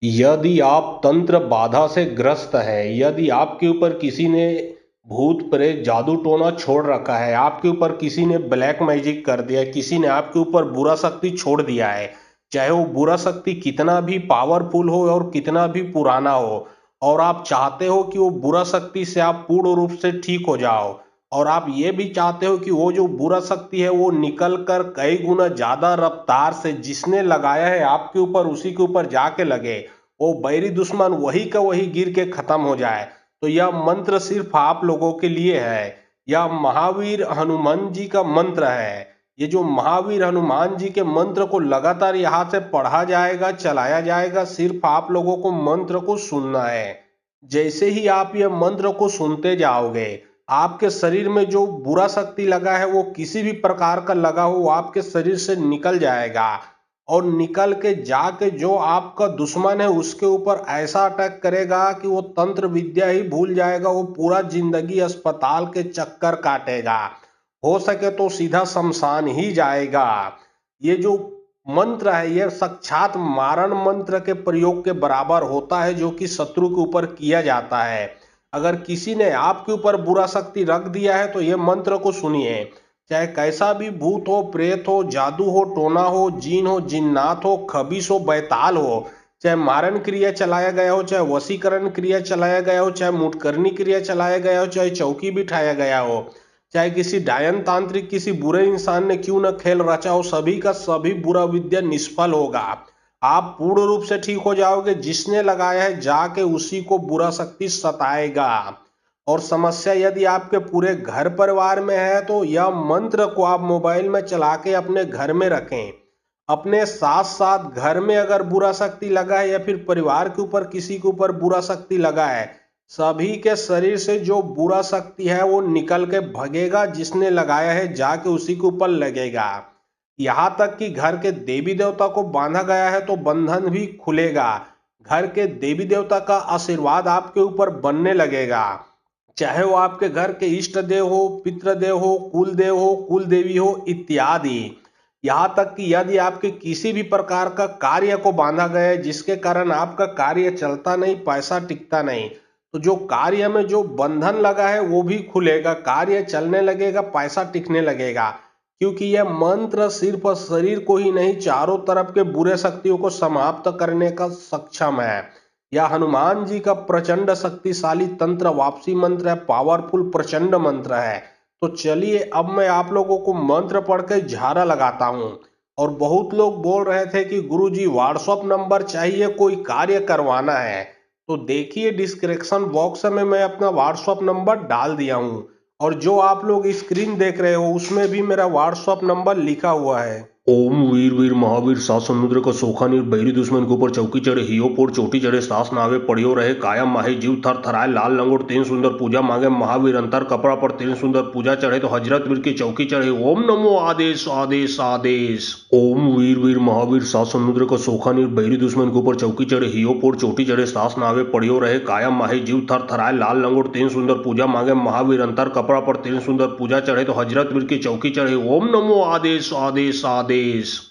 यदि आप तंत्र बाधा से ग्रस्त हैं, यदि आपके ऊपर किसी ने भूत प्रेत जादू टोना छोड़ रखा है, आपके ऊपर किसी ने ब्लैक मैजिक कर दिया है, किसी ने आपके ऊपर बुरा शक्ति छोड़ दिया है, चाहे वो बुरा शक्ति कितना भी पावरफुल हो और कितना भी पुराना हो, और आप चाहते हो कि वो बुरा शक्ति से आप पूर्ण रूप से ठीक हो जाओ, और आप ये भी चाहते हो कि वो जो बुरा शक्ति है वो निकल कर कई गुना ज्यादा रफ्तार से जिसने लगाया है आपके ऊपर उसी के ऊपर जाके लगे, वो बैरी दुश्मन वही का वही गिर के खत्म हो जाए। तो यह मंत्र सिर्फ आप लोगों के लिए है। यह महावीर हनुमान जी का मंत्र है। ये जो महावीर हनुमान जी के मंत्र को लगातार यहाँ से पढ़ा जाएगा, चलाया जाएगा, सिर्फ आप लोगों को मंत्र को सुनना है। जैसे ही आप ये मंत्र को सुनते जाओगे, आपके शरीर में जो बुरा शक्ति लगा है वो किसी भी प्रकार का लगा हो वो आपके शरीर से निकल जाएगा, और निकल के जाके जो आपका दुश्मन है उसके ऊपर ऐसा अटैक करेगा कि वो तंत्र विद्या ही भूल जाएगा, वो पूरा जिंदगी अस्पताल के चक्कर काटेगा, हो सके तो सीधा शमशान ही जाएगा। ये जो मंत्र है ये साक्षात मारण मंत्र के प्रयोग के बराबर होता है जो कि शत्रु के ऊपर किया जाता है। अगर किसी ने आपके ऊपर बुरा शक्ति रख दिया है तो ये मंत्र को सुनिए। चाहे कैसा भी भूत हो, प्रेत हो, जादू हो, टोना हो, जीन हो, जिन्नात हो, खबीस हो, बैताल हो, चाहे मारण क्रिया चलाया गया हो, चाहे वशीकरण क्रिया चलाया गया हो, चाहे मुटकरनी क्रिया चलाया गया हो, चाहे चौकी बिठाया गया हो, चाहे किसी डायन तांत्रिक किसी बुरे इंसान ने क्यों न खेल रचा हो, सभी का सभी बुरा विद्या निष्फल होगा। आप पूर्ण रूप से ठीक हो जाओगे। जिसने लगाया है जाके उसी को बुरा शक्ति सताएगा। और समस्या यदि आपके पूरे घर परिवार में है तो यह मंत्र को आप मोबाइल में चला के अपने घर में रखें। अपने साथ साथ घर में अगर बुरा शक्ति लगा है या फिर परिवार के ऊपर किसी के ऊपर बुरा शक्ति लगा है, सभी के शरीर से जो बुरा शक्ति है वो निकल के भगेगा, जिसने लगाया है जाके उसी के ऊपर लगेगा। यहाँ तक कि घर के देवी देवता को बांधा गया है तो बंधन भी खुलेगा। घर के देवी देवता का आशीर्वाद आपके ऊपर बनने लगेगा, चाहे वो आपके घर के इष्ट देव हो, पितृदेव हो, कुल देवी हो इत्यादि। यहाँ तक कि यदि आपके किसी भी प्रकार का कार्य को बांधा गया है जिसके कारण आपका कार्य चलता नहीं, पैसा टिकता नहीं, तो जो कार्य में जो बंधन लगा है वो भी खुलेगा, कार्य चलने लगेगा, पैसा टिकने लगेगा। क्योंकि यह मंत्र सिर्फ शरीर को ही नहीं, चारों तरफ के बुरे शक्तियों को समाप्त करने का सक्षम है। यह हनुमान जी का प्रचंड शक्तिशाली तंत्र वापसी मंत्र है, पावरफुल प्रचंड मंत्र है। तो चलिए अब मैं आप लोगों को मंत्र पढ़ के झाड़ा लगाता हूँ। और बहुत लोग बोल रहे थे कि गुरुजी व्हाट्सएप नंबर चाहिए, कोई कार्य करवाना है, तो देखिए डिस्क्रिप्शन बॉक्स में मैं अपना व्हाट्सएप नंबर डाल दिया हूँ, और जो आप लोग स्क्रीन देख रहे हो उसमें भी मेरा व्हाट्सएप नंबर लिखा हुआ है। ओम वीर वीर महावीर सात समुद्र का सोखा नीर बैरी दुश्मन के ऊपर चौकी चढ़े हियो पोर चोटी चढ़े सास नावे पड़ियो रहे कायम माही जीव थर थराए लाल लंगोट तीन सुंदर पूजा मांगे महावीर अंतर कपड़ा पर तीन सुंदर पूजा चढ़े तो हजरत वीर की चौकी चढ़े ओम नमो आदेश आदेश आदेश। ओम वीर वीर महावीर सात समुद्र का सोखा नीर बैरी दुश्मन के ऊपर चौकी चढ़े हियो पोर चोटी चढ़े सास नावे पड़ियो रहे कायम माही जीव थर थराए लाल लंगोट तीन सुंदर पूजा मांगे महावीर अंतर कपड़ा पर तीन सुंदर पूजा चढ़े तो हजरत वीर की चौकी चढ़े ओम नमो आदेश आदेश आदेश।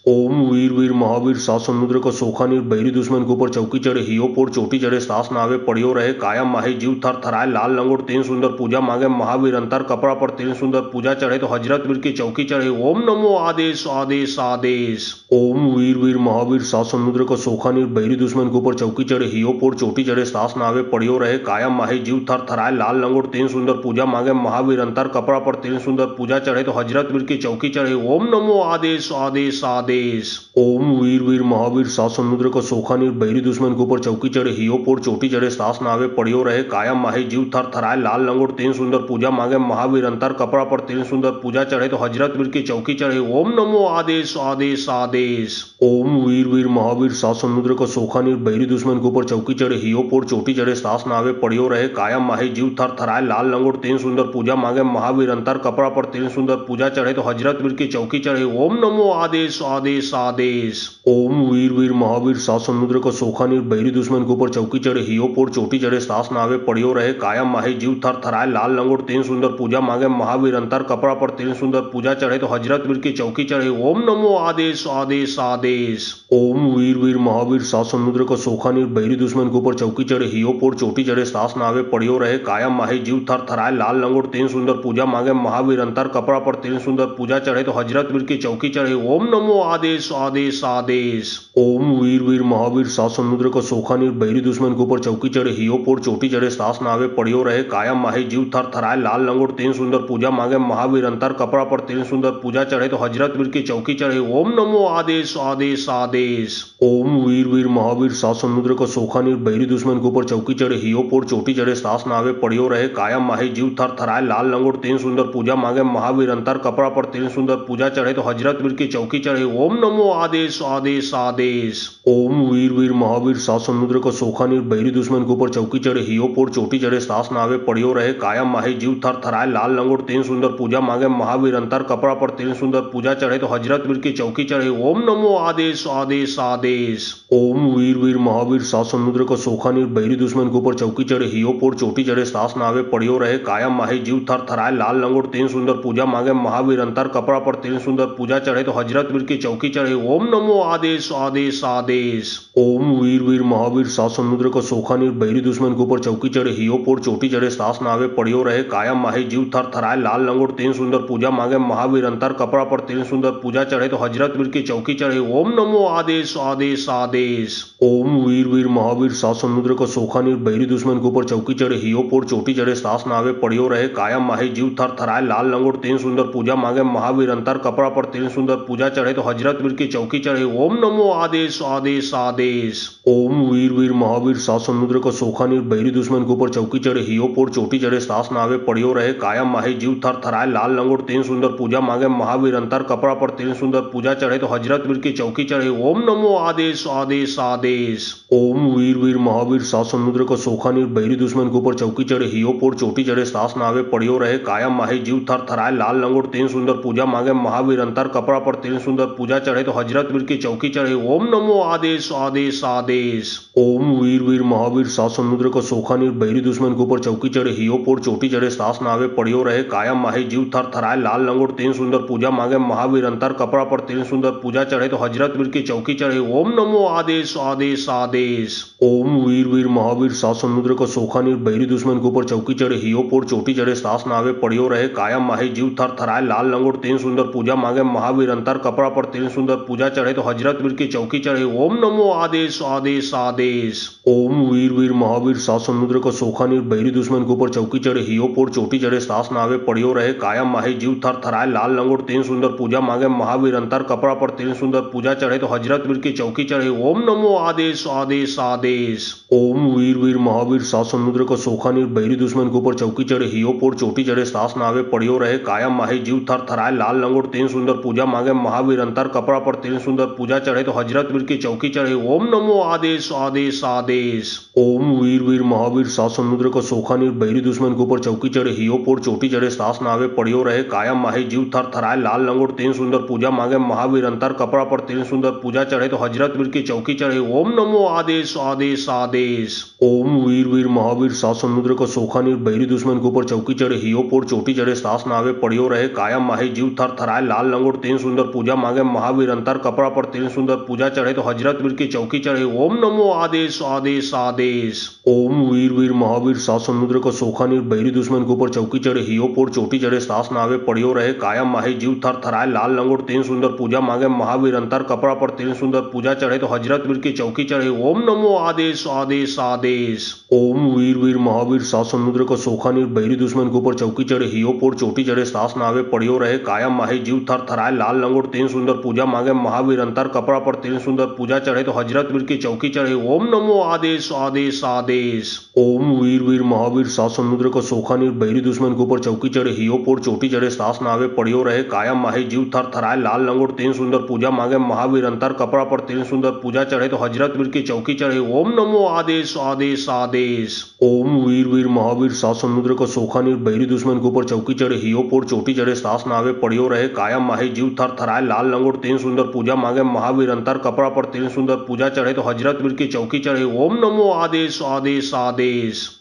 ओम वीर वीर महावीर सात समुद्र का सोखा नीर बैरी दुश्मन के ऊपर चौकी चढ़े हियो पोर चोटी चढ़े सास नावे पड़ियो रहे कायम माही जीव थर थराए लाल लंगोट तीन सुंदर पूजा मांगे महावीर अंतर कपड़ा पर तीन सुंदर पूजा चढ़े तो हजरत वीर की चौकी चढ़े ओम नमो आदेश आदेश आदेश। ओम वीर वीर महावीर सात समुद्र का सोखा नीर बैरी दुश्मन के ऊपर चौकी चढ़े हियो पोर चोटी चढ़े सास नावे पड़ियो रहे कायम माही जीव थर थराए लाल लंगोट तीन सुंदर पूजा मांगे महावीर अंतर कपड़ा पर तीन सुंदर पूजा चढ़े तो हजरत वीर की चौकी चढ़े ओम नमो आदेश आदेश आदेश। ओम वीर वीर महावीर सात समुद्र का सोखा नीर बैरी दुश्मन के ऊपर चौकी चढ़े हियो पोर चोटी चढ़े सास नावे पड़ियो रहे कायम माही जीव थर थराए लाल लंगोट तीन सुंदर पूजा मांगे महावीर अंतर कपड़ा पर तीन सुंदर पूजा चढ़े तो हजरत वीर की चौकी चढ़े ओम नमो आदेश आदेश आदेश। ओम वीर वीर महावीर सात समुद्र का सोखा नीर बैरी दुश्मन के ऊपर चौकी चढ़े हियो पोर चोटी चढ़े सास नावे पड़ियो रहे कायम माही जीव थर थराए लाल लंगोट तीन सुंदर पूजा मांगे महावीर अंतर कपड़ा पर तीन सुंदर पूजा चढ़े तो हजरत वीर की चौकी चढ़े ओम नमो आदेश आदेश आदेश। ओम वीर वीर महावीर सात समुद्र को सोखा नीर बहरी दुश्मन के ऊपर चौकी चढ़े हियो पोर चोटी चढ़े सास नावे पड़ियो रहे कायम माही जीव थर थराए लाल लंगोट तीन सुंदर पूजा मांगे महावीर अंतर कपड़ा पर तीन सुंदर पूजा चढ़े तो हजरत वीर की चौकी चढ़े ओम नमो आदेश आदेश आदेश। ओम वीर वीर महावीर सात समुद्र को सोखा नीर बहरी दुश्मन के ऊपर चौकी चढ़े हियो पोर चोटी चढ़े सास नावे पड़ियो रहे कायम माही जीव थर थराए लाल लंगोट तीन सुंदर पूजा मांगे महावीर अंतर कपड़ा पर तीन सुंदर पूजा चढ़े तो हजरत वीर की चौकी चढ़े ओम नमो आदेश आदेश आदेश। ओम वीर वीर महावीर सात समुद्र को सोखा नीर बहरी दुश्मन के ऊपर चौकी चढ़े हियो पोर चोटी चढ़े सास नावे पड़ियो रहे कायम माही जीव थर थराए लाल लंगोट तीन सुंदर पूजा मांगे महावीर अंतर कपड़ा पर तीन सुंदर पूजा चढ़े तो हजरत वीर की चौकी चढ़े ओम नमो आदेश आदेश आदेश। ओम वीर वीर महावीर सात समुद्र को सोखा नीर बहरी दुश्मन के ऊपर चौकी चढ़े हियो पोर चोटी चढ़े सास नावे पड़ियो रहे कायम माही जीव थर थराए लाल लंगोट तीन सुंदर पूजा मांगे महावीर अंतर कपड़ा पर तीन सुंदर पूजा चढ़े तो हजरत वीर की चौकी चढ़े ओम नमो आदेश आदेश आदेश। ओम वीर वीर महावीर सात समुद्र को सोखा नीर बहरी दुश्मन के ऊपर चौकी चढ़े हियो पोर चोटी चढ़े सास नावे पड़ियो रहे कायम माही जीव थर थराए लाल लंगोट तीन सुंदर पूजा मांगे महावीर अंतर कपड़ा पर तीन सुंदर पूजा चढ़े तो हजरत वीर की चौकी चढ़े ओम नमो आदेश आदेश आदेश। ओम वीर वीर महावीर सात समुद्र को सोखा नीर बहरी दुश्मन के ऊपर चौकी चढ़े हियो पोर चोटी चढ़े सास नावे पड़ियो रहे कायम माही जीव थर थराए लाल लंगोट तीन सुंदर पूजा मांगे महावीर अंतर कपड़ा पर तीन सुंदर पूजा चढ़े तो हजरत वीर की चौकी चढ़े ओम नमो आदेश आदेश आदेश। ओम वीर वीर महावीर सात समुद्र को सोखा नीर बहरी दुश्मन के ऊपर चौकी चढ़े हियो पोर चोटी चढ़े सास नावे पड़ियो रहे कायम माही जीव थर थराए लाल लंगोट तीन सुंदर पूजा मांगे महावीर अंतर कपड़ा पर तीन सुंदर पूजा चढ़े तो हजरत वीर की चौकी चढ़े ओम नमो आदेश आदेश आदेश। ओम वीर वीर महावीर सात समुद्र को सोखा नीर बहरी दुश्मन के ऊपर चौकी चढ़े हियो पोर चोटी चढ़े सास नावे पड़ियो रहे कायम माही जीव थर थराए लाल लंगोट तीन सुंदर पूजा मांगे महावीर अंतर कपड़ा पर तीन सुंदर पूजा चढ़े तो हजरत वीर की चौकी चढ़े ओम नमो आदेश आदेश आदेश। ओम वीर वीर महावीर सात समुद्र को सोखा नीर बहरी दुश्मन के ऊपर चौकी चढ़े हियो पोर चोटी चढ़े सास नावे पड़ियो रहे कायम माही जीव थर थराए लाल लंगोट तीन सुंदर पूजा मांगे महावीर अंतर कपड़ा पर तीन सुंदर पूजा चढ़े तो हजरत वीर की चौकी चढ़े ओम नमो आदेश आदेश आदेश। ओम वीर वीर महावीर सात समुद्र को सोखा नीर बहरी दुश्मन के ऊपर चौकी चढ़े हियो पोर चोटी चढ़े सास नावे पड़ियो रहे कायम माही जीव थर थराए लाल लंगोट तीन सुंदर पूजा मांगे महावीर अंतर कपड़ा पर तीन सुंदर पूजा चढ़े तो हजरत वीर की चौकी चढ़े ओम नमो आदेश आदेश आदेश। ओम वीर वीर महावीर सात समुद्र को सोखा नीर बहरी दुश्मन के ऊपर चौकी चढ़े हियो पोर चोटी चढ़े सास नावे पड़ियो रहे कायम माही जीव थर थराए लाल लंगोट तीन सुंदर पूजा मांगे महावीर अंतर कपड़ा पर तीन सुंदर पूजा चढ़े तो हजरत वीर की चौकी चढ़े ओम नमो आदेश आदेश आदेश। ओम वीर वीर महावीर सात समुद्र को सोखा नीर बहरी दुश्मन के ऊपर चौकी चढ़े हियो पोर चोटी चढ़े सास नावे पड़ियो रहे कायम माही जीव थर थराए लाल लंगोट तीन सुंदर पूजा मांगे महावीर अंतर कपड़ा पर तीन सुंदर पूजा चढ़े तो हजरत वीर की चौकी चढ़े ओम नमो आदेश आदेश आदेश। ओम वीर वीर महावीर सात समुद्र को सोखा नीर बहरी दुश्मन के ऊपर चौकी चढ़े हियो पोर चोटी चढ़े सास नावे पड़ियो रहे कायम माही जीव थर थराए लाल लंगोट तीन सुंदर पूजा मांगे महावीर अंतर कपड़ा पर तीन सुंदर पूजा चढ़े तो हजरत वीर की चौकी चढ़े ओम नमो आदेश आदेश आदेश। ओम वीर वीर महावीर सात समुद्र को सोखा नीर बहरी दुश्मन के ऊपर चौकी चढ़े हियो पोर चोटी चढ़े सास नावे पड़ियो रहे कायम माही जीव थर थराए लाल लंगोट तीन सुंदर पूजा मांगे महावीर अंतर कपड़ा पर तीन सुंदर पूजा चढ़े तो हजरत वीर की चौकी चढ़े ओम नमो आदेश आदेश आदेश। ओम वीर वीर महावीर सात समुद्र को सोखा नीर बहरी दुश्मन के ऊपर चौकी चढ़े हियो पोर चोटी चढ़े सास नावे पड़ियो रहे कायम माही जीव थर थराए लाल लंगोट तीन सुंदर पूजा मांगे महावीर अंतर कपड़ा पर तीन सुंदर पूजा चढ़े तो हजरत वीर की चौकी चढ़े ओम नमो आदेश आदेश आदेश। ओम वीर वीर महावीर सात समुद्र को सोखा नीर बहरी दुश्मन के ऊपर चौकी चढ़े हियो पोर चोटी चढ़े सास नावे पड़ियो रहे कायम माही जीव थर थराए लाल लंगोट तीन सुंदर पूजा मांगे महावीर अंतर कपड़ा पर तीन सुंदर पूजा चढ़े तो हजरत वीर की चौकी चढ़े ओम नमो आदेश आदेश आदेश। ओम वीर वीर महावीर सात समुद्र को सोखा नीर बहरी दुश्मन के ऊपर चौकी चढ़े हियो पोर चोटी चढ़े सास नावे पड़ियो रहे कायम माही जीव थर थराए लाल लंगोट तीन सुंदर पूजा मांगे महावीर अंतर कपड़ा पर तीन सुंदर पूजा चढ़े तो हजरत वीर की चौकी चढ़े ओम नमो आदेश आदेश आदेश। ओम वीर वीर महावीर सात समुद्र को सोखा नीर बहरी दुश्मन के ऊपर चौकी चढ़े हियो पोर चोटी चढ़े सास नावे पड़ियो रहे कायम माही जीव थर थराए लाल लंगोट तीन सुंदर पूजा मांगे महावीर अंतर कपड़ा पर तीन सुंदर पूजा चढ़े तो हजरत वीर की चौकी चढ़े ओम नमो आदेश आदेश आदेश। ओम वीर वीर महावीर सात समुद्र को सोखा नीर बहरी दुश्मन के ऊपर चौकी चढ़े हियो पोर चोटी चढ़े सास नावे पड़ियो रहे कायम माही जीव थर थराए लाल लंगोट तीन सुंदर पूजा मांगे महावीर अंतर कपड़ा पर तीन सुंदर पूजा चढ़े तो हजरत वीर की चौकी चढ़े ओम नमो आदेश आदेश आदेश। ओम वीर वीर महावीर सात समुद्र को सोखा नीर बहरी दुश्मन के ऊपर चौकी चढ़े हियो पोर चोटी चढ़े सास नावे पड़ियो रहे कायम माही जीव थर थराए लाल लंगोट तीन सुंदर पूजा मांगे महावीर अंतर कपड़ा पर तीन सुंदर पूजा चढ़े तो हजरत वीर की चौकी चढ़े ओम नमो आदेश आदेश आदेश।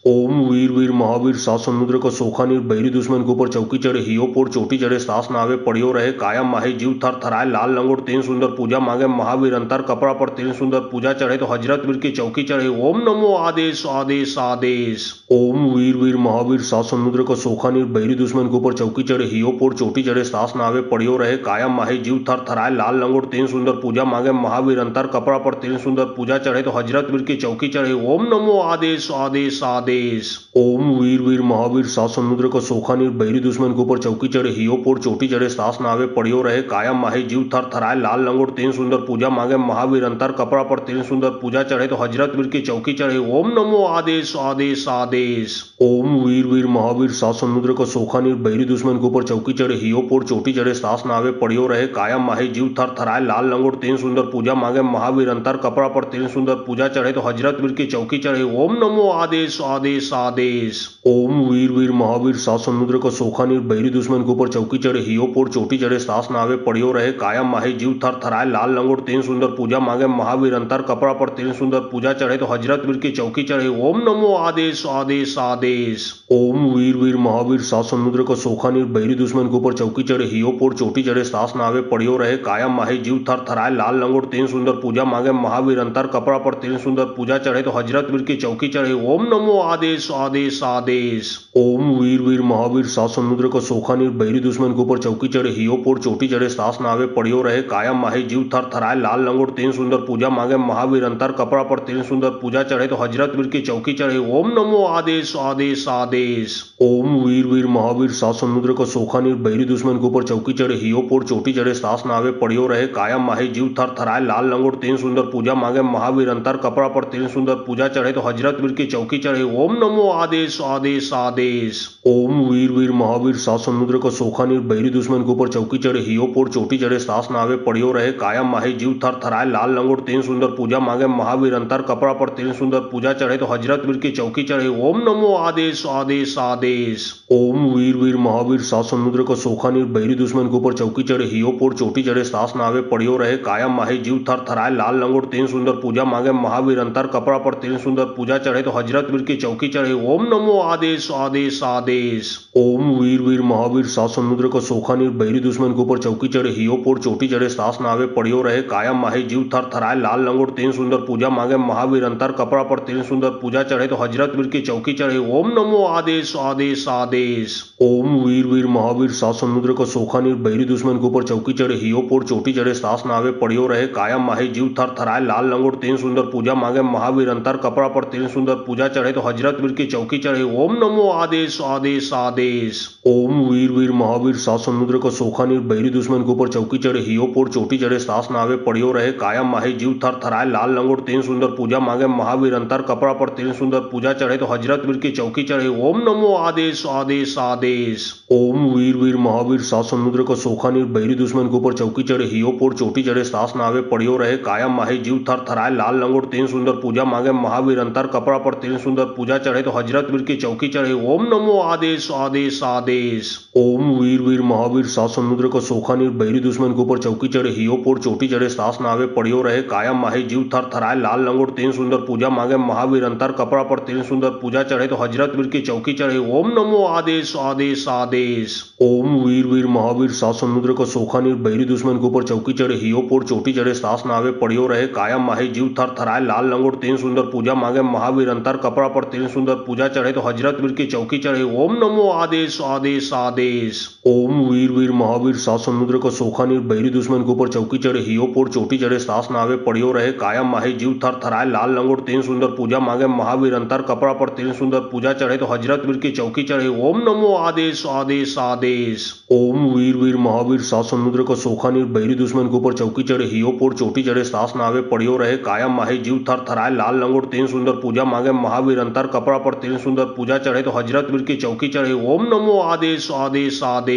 ओम वीर वीर महावीर सात समुद्र को सोखा नीर बहरी दुश्मन के ऊपर चौकी चढ़े हियो पोर चोटी चढ़े सास नावे पड़ियो रहे कायम माही जीव थर थराए लाल लंगोट तीन सुंदर पूजा मांगे महावीर अंतर कपड़ा पर तीन सुंदर पूजा चढ़े तो हजरत वीर की चौकी चढ़े ओम नमो आदेश आदेश आदेश। ओम वीर वीर महावीर सात समुद्र को सोखा नीर बहरी दुश्मन के ऊपर चौकी चढ़े हियो पोर चोटी चढ़े सास नावे पड़ियो रहे कायम माही जीव थर थराए लाल लंगोट तीन सुंदर पूजा मांगे महावीर अंतर कपड़ा पर तीन सुंदर पूजा चढ़े तो हजरत वीर की चौकी चढ़े ओम नमो आदेश आदेश आदेश। ओम वीर वीर महावीर सात समुद्र को सोखा नीर बहरी दुश्मन के ऊपर चौकी चढ़े हियो पोर चोटी चढ़े सास नावे पड़ियो रहे कायम माही जीव थर थराए लाल लंगोट तीन सुंदर पूजा मांगे महावीर अंतर कपड़ा पर तीन सुंदर पूजा चढ़े तो हजरत वीर की चौकी चढ़े ओम नमो आदेश आदेश आदेश। ओम वीर वीर महावीर सात समुद्र को सोखा नीर बहरी दुश्मन के ऊपर चौकी चढ़े हियो पोर चोटी चढ़े सास नावे पड़ियो रहे कायम माही जीव थर थराए लाल लंगोट तीन सुंदर पूजा मांगे महावीर अंतर कपड़ा पर तीन सुंदर पूजा चढ़े तो हजरत वीर की चौकी चढ़े ओम नमो आदेश आदेश आदेश। ओम वीर वीर महावीर सात समुद्र को सोखा नीर बहरी दुश्मन के ऊपर चौकी चढ़े हियो पोर चोटी चढ़े सास नावे पड़ियो रहे कायम माही जीव थर थराए लाल लंगोट तीन सुंदर पूजा मांगे महावीर अंतर कपड़ा पर तीन सुंदर पूजा चढ़े तो हजरत वीर की चौकी चढ़े ओम नमो आदेश आदेश आदेश। ओम वीर वीर महावीर सात समुद्र को सोखा नीर बहरी दुश्मन के ऊपर चौकी चढ़े हियो पोर चोटी चढ़े सास नावे पड़ियो रहे कायम माही जीव थर थराए लाल लंगोट तीन सुंदर पूजा मांगे महावीर अंतर कपड़ा पर तीन सुंदर पूजा चढ़े तो हजरत वीर की चौकी चढ़े ओम नमो आदेश आदेश आदेश। ओम वीर वीर महावीर सात समुद्र को सोखा नीर बहरी दुश्मन के ऊपर चौकी चढ़े हियो पोर चोटी चढ़े सास नावे पड़ियो रहे कायम माही जीव थर थराए लाल लंगोट तीन सुंदर पूजा मांगे महावीर अंतर कपड़ा पर तीन सुंदर पूजा चढ़े तो हजरत वीर की चौकी चढ़े ओम नमो आदेश आदेश आदेश। ओम वीर वीर महावीर सात समुद्र को सोखा नीर बहरी दुश्मन के ऊपर चौकी चढ़े हियो पोर चोटी चढ़े सास नावे पड़ियो रहे कायम माही जीव थर थराए लाल लंगोट तीन सुंदर पूजा मांगे महावीर अंतर कपड़ा पर तीन सुंदर पूजा चढ़े तो हजरत वीर की चौकी चढ़े ओम नमो आदेश आदेश आदेश। ओम वीर वीर महावीर सात समुद्र को सोखा नीर बहरी दुश्मन के ऊपर चौकी चढ़े हियो पोर चोटी चढ़े सास नावे पड़ियो रहे कायम माही जीव थर थराए लाल लंगोट तीन सुंदर पूजा मांगे महावीर अंतर कपड़ा पर तीन सुंदर पूजा चढ़े तो हजरत वीर की चौकी चढ़े ओम नमो आदेश आदेश आदेश। ओम वीर वीर महावीर सात समुद्र को सोखा नीर बहरी दुश्मन के ऊपर चौकी चढ़े हियो पोर चोटी चढ़े सास नावे पड़ियो रहे कायम माही जीव थर थराए लाल लंगोट तीन सुंदर पूजा मांगे महावीर अंतर कपड़ा पर तीन सुंदर पूजा चढ़े तो हजरत वीर की चौकी चढ़े ओम नमो आदेश आदेश आदेश। ओम वीर वीर महावीर सात समुद्र को सोखा नीर बहरी दुश्मन के ऊपर चौकी चढ़े हियो पोर चोटी चढ़े सास नावे पड़ियो रहे कायम माही जीव थर थराए लाल लंगोट तीन सुंदर पूजा मांगे महावीर अंतर कपड़ा पर तीन सुंदर पूजा चढ़े तो हजरत वीर की चौकी चढ़े ओम नमो आदेश आदेश आदेश। ओम वीर वीर महावीर सात समुद्र को सोखा नीर बहरी दुश्मन के ऊपर चौकी चढ़े हियो पोर चोटी चढ़े सास नावे पड़ियो रहे कायम माही जीव थर थराए लाल लंगोट तीन सुंदर पूजा मांगे महावीर अंतर कपड़ा पर तीन सुंदर पूजा चढ़े तो हजरत वीर की चौकी चढ़े ओम नमो आदेश आदेश आदेश। ओम वीर वीर महावीर सात समुद्र को सोखा नीर बहरी दुश्मन के ऊपर चौकी चढ़े हियो पोर चोटी चढ़े सास नावे पड़ियो रहे कायम माही जीव थर थराए लाल लंगोट तीन सुंदर पूजा मांगे महावीर अंतर कपड़ा पर तीन सुंदर पूजा चढ़े तो हजरत वीर की चौकी चढ़े ओम नमो आदेश आदेश आदेश। ओम वीर वीर महावीर सात समुद्र को सोखा नीर बहरी दुश्मन के ऊपर चौकी चढ़े हियो पोर चोटी चढ़े सास नावे पड़ियो रहे कायम माही जीव थर थराए लाल लंगोट तीन सुंदर पूजा मांगे महावीर अंतर कपड़ा पर तीन सुंदर पूजा चढ़े तो हजरत वीर की चौकी चढ़े ओम नमो आदेश आदेश आदेश। ओम वीर वीर महावीर सात समुद्र को सोखा नीर बहरी दुश्मन के ऊपर चौकी चढ़े हियो पोर चोटी चढ़े सास नावे पड़ियो रहे कायम माही जीव थर थराए लाल लंगोट तीन सुंदर पूजा मांगे महावीर अंतर कपड़ा पर तीन सुंदर पूजा चढ़े तो हजरत वीर की चौकी चढ़े ओम नमो आदेश आदेश आदेश। ओम वीर वीर महावीर सात समुद्र को सोखा नीर बहरी दुश्मन के ऊपर चौकी चढ़े हियो पोर चोटी चढ़े सास नावे पड़ियो रहे कायम माही जीव थर थराए लाल लंगोट तीन सुंदर पूजा मांगे महावीर अंतर कपड़ा पर तीन सुंदर पूजा चढ़े तो हजरत वीर की चौकी चढ़े ओम नमो आदेश आदेश आदेश। आदेश। ओम वीर वीर महावीर सात समुद्र को सोखा नीर बहरी दुश्मन के ऊपर चौकी चढ़े हियो पोर चोटी चढ़े सास नावे पड़ियो रहे कायम माही जीव थर थराए लाल लंगोट तीन सुंदर पूजा मांगे महावीर अंतर कपड़ा पर तीन सुंदर पूजा चढ़े तो हजरत वीर की चौकी चढ़े ओम नमो आदेश आदेश आदेश। ओम वीर वीर महावीर सात समुद्र को सोखा नीर बहरी दुश्मन के ऊपर चौकी चढ़े हियो पोर चोटी चढ़े सास नावे पड़ियो रहे कायम माही जीव थर थराए लाल लंगोट तीन सुंदर पूजा मांगे महावीर अंतर कपड़ा पर तीन सुंदर पूजा चढ़े तो हजरत वीर की चौकी चढ़े ओम नमो आदेश आदेश आदेश।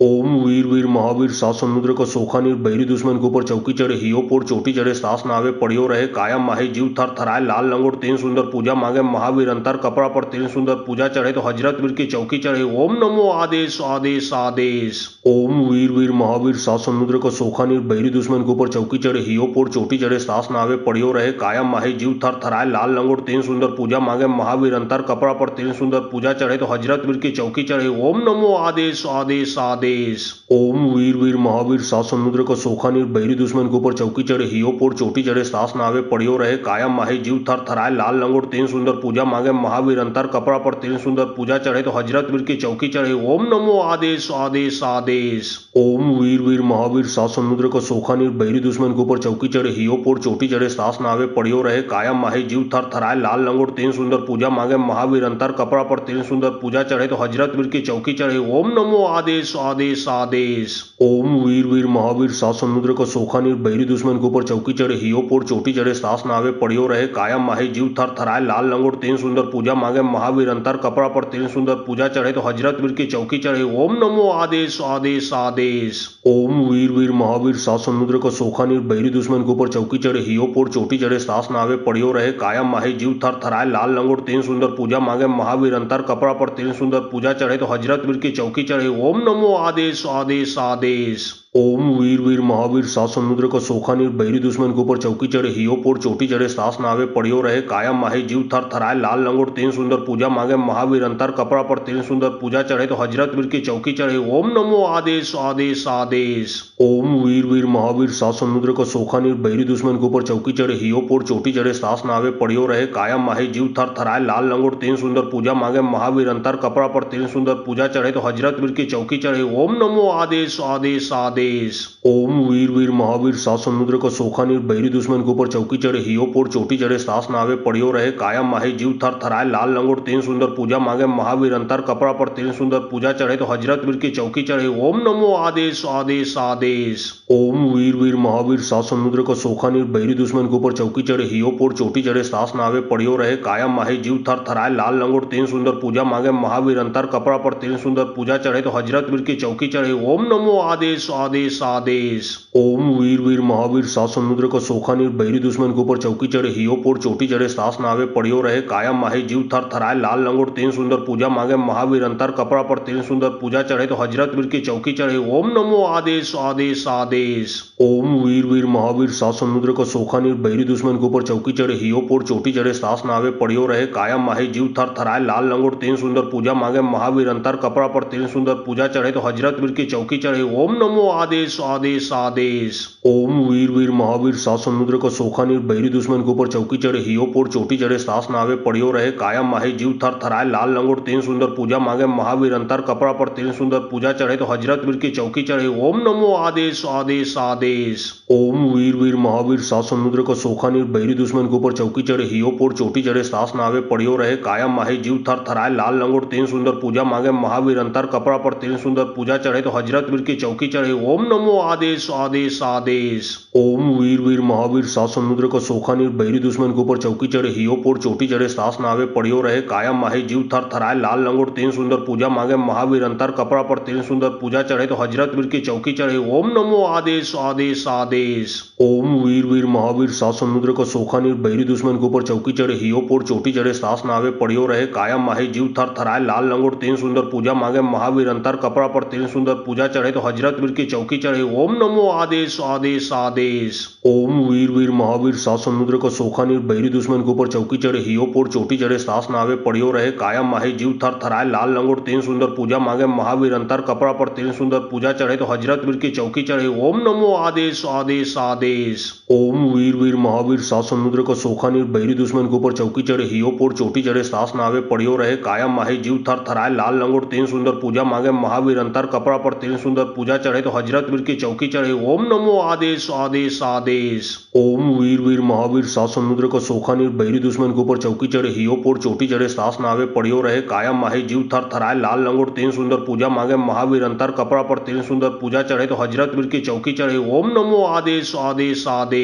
ओम वीर वीर महावीर सात समुद्र को सोखा नीर बहरी दुश्मन के ऊपर चौकी चढ़े हियो पोर चोटी चढ़े सास नावे पड़ियो रहे कायम माही जीव थर थराए लाल लंगोट तीन सुंदर पूजा मांगे महावीर अंतर कपड़ा पर तीन सुंदर पूजा चढ़े तो हजरत वीर की चौकी चढ़े ओम नमो आदेश आदेश आदेश। ओम वीर वीर महावीर सात समुद्र को सोखा नीर बहरी दुश्मन के ऊपर चौकी चढ़े हियो पोर चोटी चढ़े सास नावे पड़ियो रहे कायम माही जीव थर थराए लाल लंगोट तीन सुंदर पूजा मांगे महावीर अंतर कपड़ा पर तीन सुंदर पूजा चढ़े तो हजरत वीर की चौकी चढ़े ओम नमो आदेश आदेश आदेश। ओम वीर वीर महावीर सात समुद्र को सोखा नीर बहरी दुश्मन के ऊपर चौकी चढ़े हियो पोर चोटी चढ़े सास नावे पड़ियो रहे कायम माही जीव थर थराए लाल लंगोट तीन सुंदर पूजा मांगे महावीर अंतर कपड़ा पर तीन सुंदर पूजा चढ़े तो हजरत वीर की चौकी चढ़े ओम नमो आदेश आदेश आदेश। ओम वीर वीर महावीर सात समुद्र को सोखा नीर बहरी दुश्मन के ऊपर चौकी चढ़े हियो पोर चोटी चढ़े सास नावे पड़ियो रहे कायम माही जीव थर थराए लाल लंगोट तीन सुंदर पूजा मांगे महावीर अंतर कपड़ा पर तीन सुंदर पूजा चढ़े तो हजरत वीर की चौकी चढ़े ओम नमो आदेश आदेश आदेश। ओम वीर वीर महावीर सात समुद्र को सोखा नीर बहरी दुश्मन के ऊपर चौकी चढ़े हियो पोर चोटी चढ़े सास नावे पड़ियो रहे कायम माही जीव थर थराए लाल लंगोट तीन सुंदर पूजा मांगे महावीर अंतर कपड़ा पर तीन सुंदर पूजा चढ़े तो हजरत वीर की चौकी चढ़े ओम नमो आदेश आदेश आदेश। ओम वीर वीर महावीर सात समुद्र को सोखा नीर बहरी दुश्मन के ऊपर चौकी चढ़े हियो पोर चोटी चढ़े सास नावे पड़ियो रहे कायम माही जीव थर थराए लाल लंगोट तीन सुंदर पूजा मांगे महावीर अंतर कपड़ा पर तीन सुंदर पूजा चढ़े तो हजरत वीर की चौकी चढ़े ओम नमो आदेश आदेश आदेश। ओम वीर वीर महावीर सात समुद्र को सोखा नीर बहरी दुश्मन के ऊपर चौकी चढ़े हियो पोर चोटी चढ़े सास नावे पड़ियो रहे कायम माही जीव थर थराए लाल लंगोट तीन सुंदर पूजा मांगे महावीर अंतर कपड़ा पर तीन सुंदर पूजा चढ़े तो हजरत वीर की चौकी चढ़े ओम नमो आदेश आदेश आदेश। ओम वीर वीर महावीर सात समुद्र को सोखा नीर बहरी दुश्मन के ऊपर चौकी चढ़े हियो पोर चोटी चढ़े सास नावे पड़ियो रहे कायम माही जीव थर थराए लाल लंगोट तीन सुंदर पूजा मांगे महावीर अंतर कपड़ा पर तीन सुंदर पूजा चढ़े तो हजरत वीर की चौकी चढ़े ओम नमो आदेश आदेश आदेश। ओम वीर वीर महावीर सात समुद्र को सोखा नीर बहरी दुश्मन के ऊपर चौकी चढ़े हियो पोर चोटी चढ़े सास नावे पड़ियो रहे कायम माही जीव थर थराए लाल लंगोट तीन सुंदर पूजा मांगे महावीर अंतर कपड़ा पर तीन सुंदर पूजा चढ़े तो हजरत वीर की चौकी चढ़े ओम नमो आदेश आदेश आदेश। ओम वीर वीर महावीर सात समुद्र को सोखा नीर बहरी दुश्मन के ऊपर चौकी चढ़े हियो पोर चोटी चढ़े सास नावे पड़ियो रहे कायम माही जीव थर थराए लाल लंगोट तीन सुंदर पूजा मांगे महावीर अंतर कपड़ा पर तीन सुंदर पूजा चढ़े तो हजरत वीर की चौकी चढ़े ओम नमो आदेश आदेश आदेश। ओम वीर वीर महावीर सात समुद्र को सोखा नीर बहरी दुश्मन के ऊपर चौकी चढ़े हियो पोर चोटी चढ़े सास नावे पड़ियो रहे कायम माही जीव थर थराए लाल लंगोट तीन सुंदर पूजा मांगे महावीर अंतर कपड़ा पर तीन सुंदर पूजा चढ़े तो हजरत वीर की चौकी चढ़े ओम नमो आदेश आदेश आदेश। ओम वीर वीर महावीर सात समुद्र को सोखा नीर बहरी दुश्मन के ऊपर चौकी चढ़े हियो पोर चोटी चढ़े सास नावे पड़ियो रहे कायम माही जीव थर थराए लाल लंगोट तीन सुंदर पूजा मांगे महावीर अंतर कपड़ा पर तीन सुंदर पूजा चढ़े तो हजरत वीर की चौकी चढ़े ओम नमो आदेश आदेश आदेश। ओम वीर वीर महावीर सात समुद्र को सोखा नीर बहरी दुश्मन के ऊपर चौकी चढ़े हियो पोर चोटी चढ़े सास नावे पड़ियो रहे कायम माही जीव थर थराए लाल लंगोट तीन सुंदर पूजा मांगे महावीर अंतर कपड़ा पर तीन सुंदर पूजा चढ़े तो हजरत वीर की चौकी चढ़े ओम नमो आदेश आदेश आदेश। ओम वीर वीर महावीर सात समुद्र को सोखा नीर बहरी दुश्मन के ऊपर चौकी चढ़े हियो पोर चोटी चढ़े सास नावे पड़ियो रहे कायम माही जीव थर थराए लाल लंगोट तीन सुंदर पूजा मांगे महावीर अंतर कपड़ा पर तीन सुंदर पूजा चढ़े तो हजरत वीर की चौकी चढ़े ओम नमो आदेश आदेश आदेश। ओम वीर वीर महावीर सात समुद्र को सोखा नीर बहरी दुश्मन के ऊपर चौकी चढ़े हियो पोर चोटी चढ़े सास नावे पड़ियो रहे कायम माही जीव थर थराए लाल लंगोट तीन सुंदर पूजा मांगे महावीर अंतर कपड़ा पर तीन सुंदर पूजा चढ़े तो हजरत वीर की चौकी चढ़े ओम नमो आदेश आदेश आदेश। ओम वीर वीर महावीर सात समुद्र को सोखा नीर बहरी दुश्मन के ऊपर चौकी चढ़े हियो पोर चोटी चढ़े सास नावे पड़ियो रहे कायम माही जीव थर थराए लाल लंगोट तीन सुंदर पूजा मांगे महावीर अंतर कपड़ा पर तीन सुंदर पूजा चढ़े तो हजरत वीर की चौकी चढ़े ओम नमो आदेश आदेश आदेश। ओम वीर वीर महावीर सात समुद्र को सोखा नीर बहरी दुश्मन के ऊपर चौकी चढ़े हियो पोर चोटी चढ़े सास नावे पड़ियो रहे कायम माही जीव थर थराए लाल लंगोट तीन सुंदर पूजा मांगे महावीर अंतर कपड़ा पर तीन सुंदर पूजा चढ़े तो हजरत वीर की चौकी चढ़े ओम नमो आदेश आदेश आदेश। आदेश। ओम वीर वीर महावीर सात समुद्र को सोखा नीर बहरी दुश्मन के ऊपर चौकी चढ़े हियो पोर चोटी चढ़े सास नावे पड़ियो रहे कायम माही जीव थर थराए लाल लंगोट तीन सुंदर पूजा मांगे महावीर अंतर कपड़ा पर तीन सुंदर पूजा चढ़े तो हजरत वीर की चौकी चढ़े ओम नमो आदेश आदेश आदेश। ओम वीर वीर महावीर सात समुद्र को सोखा नीर बहरी दुश्मन के ऊपर चौकी चढ़े हियो पोर चोटी चढ़े सास नावे पड़ियो रहे कायम माही जीव थर थराए लाल लंगोट तीन सुंदर पूजा मांगे महावीर अंतर कपड़ा पर तीन सुंदर पूजा चढ़े तो हजरत वीर की चौकी चढ़े ओम नमो आदेश आदेश आदेश।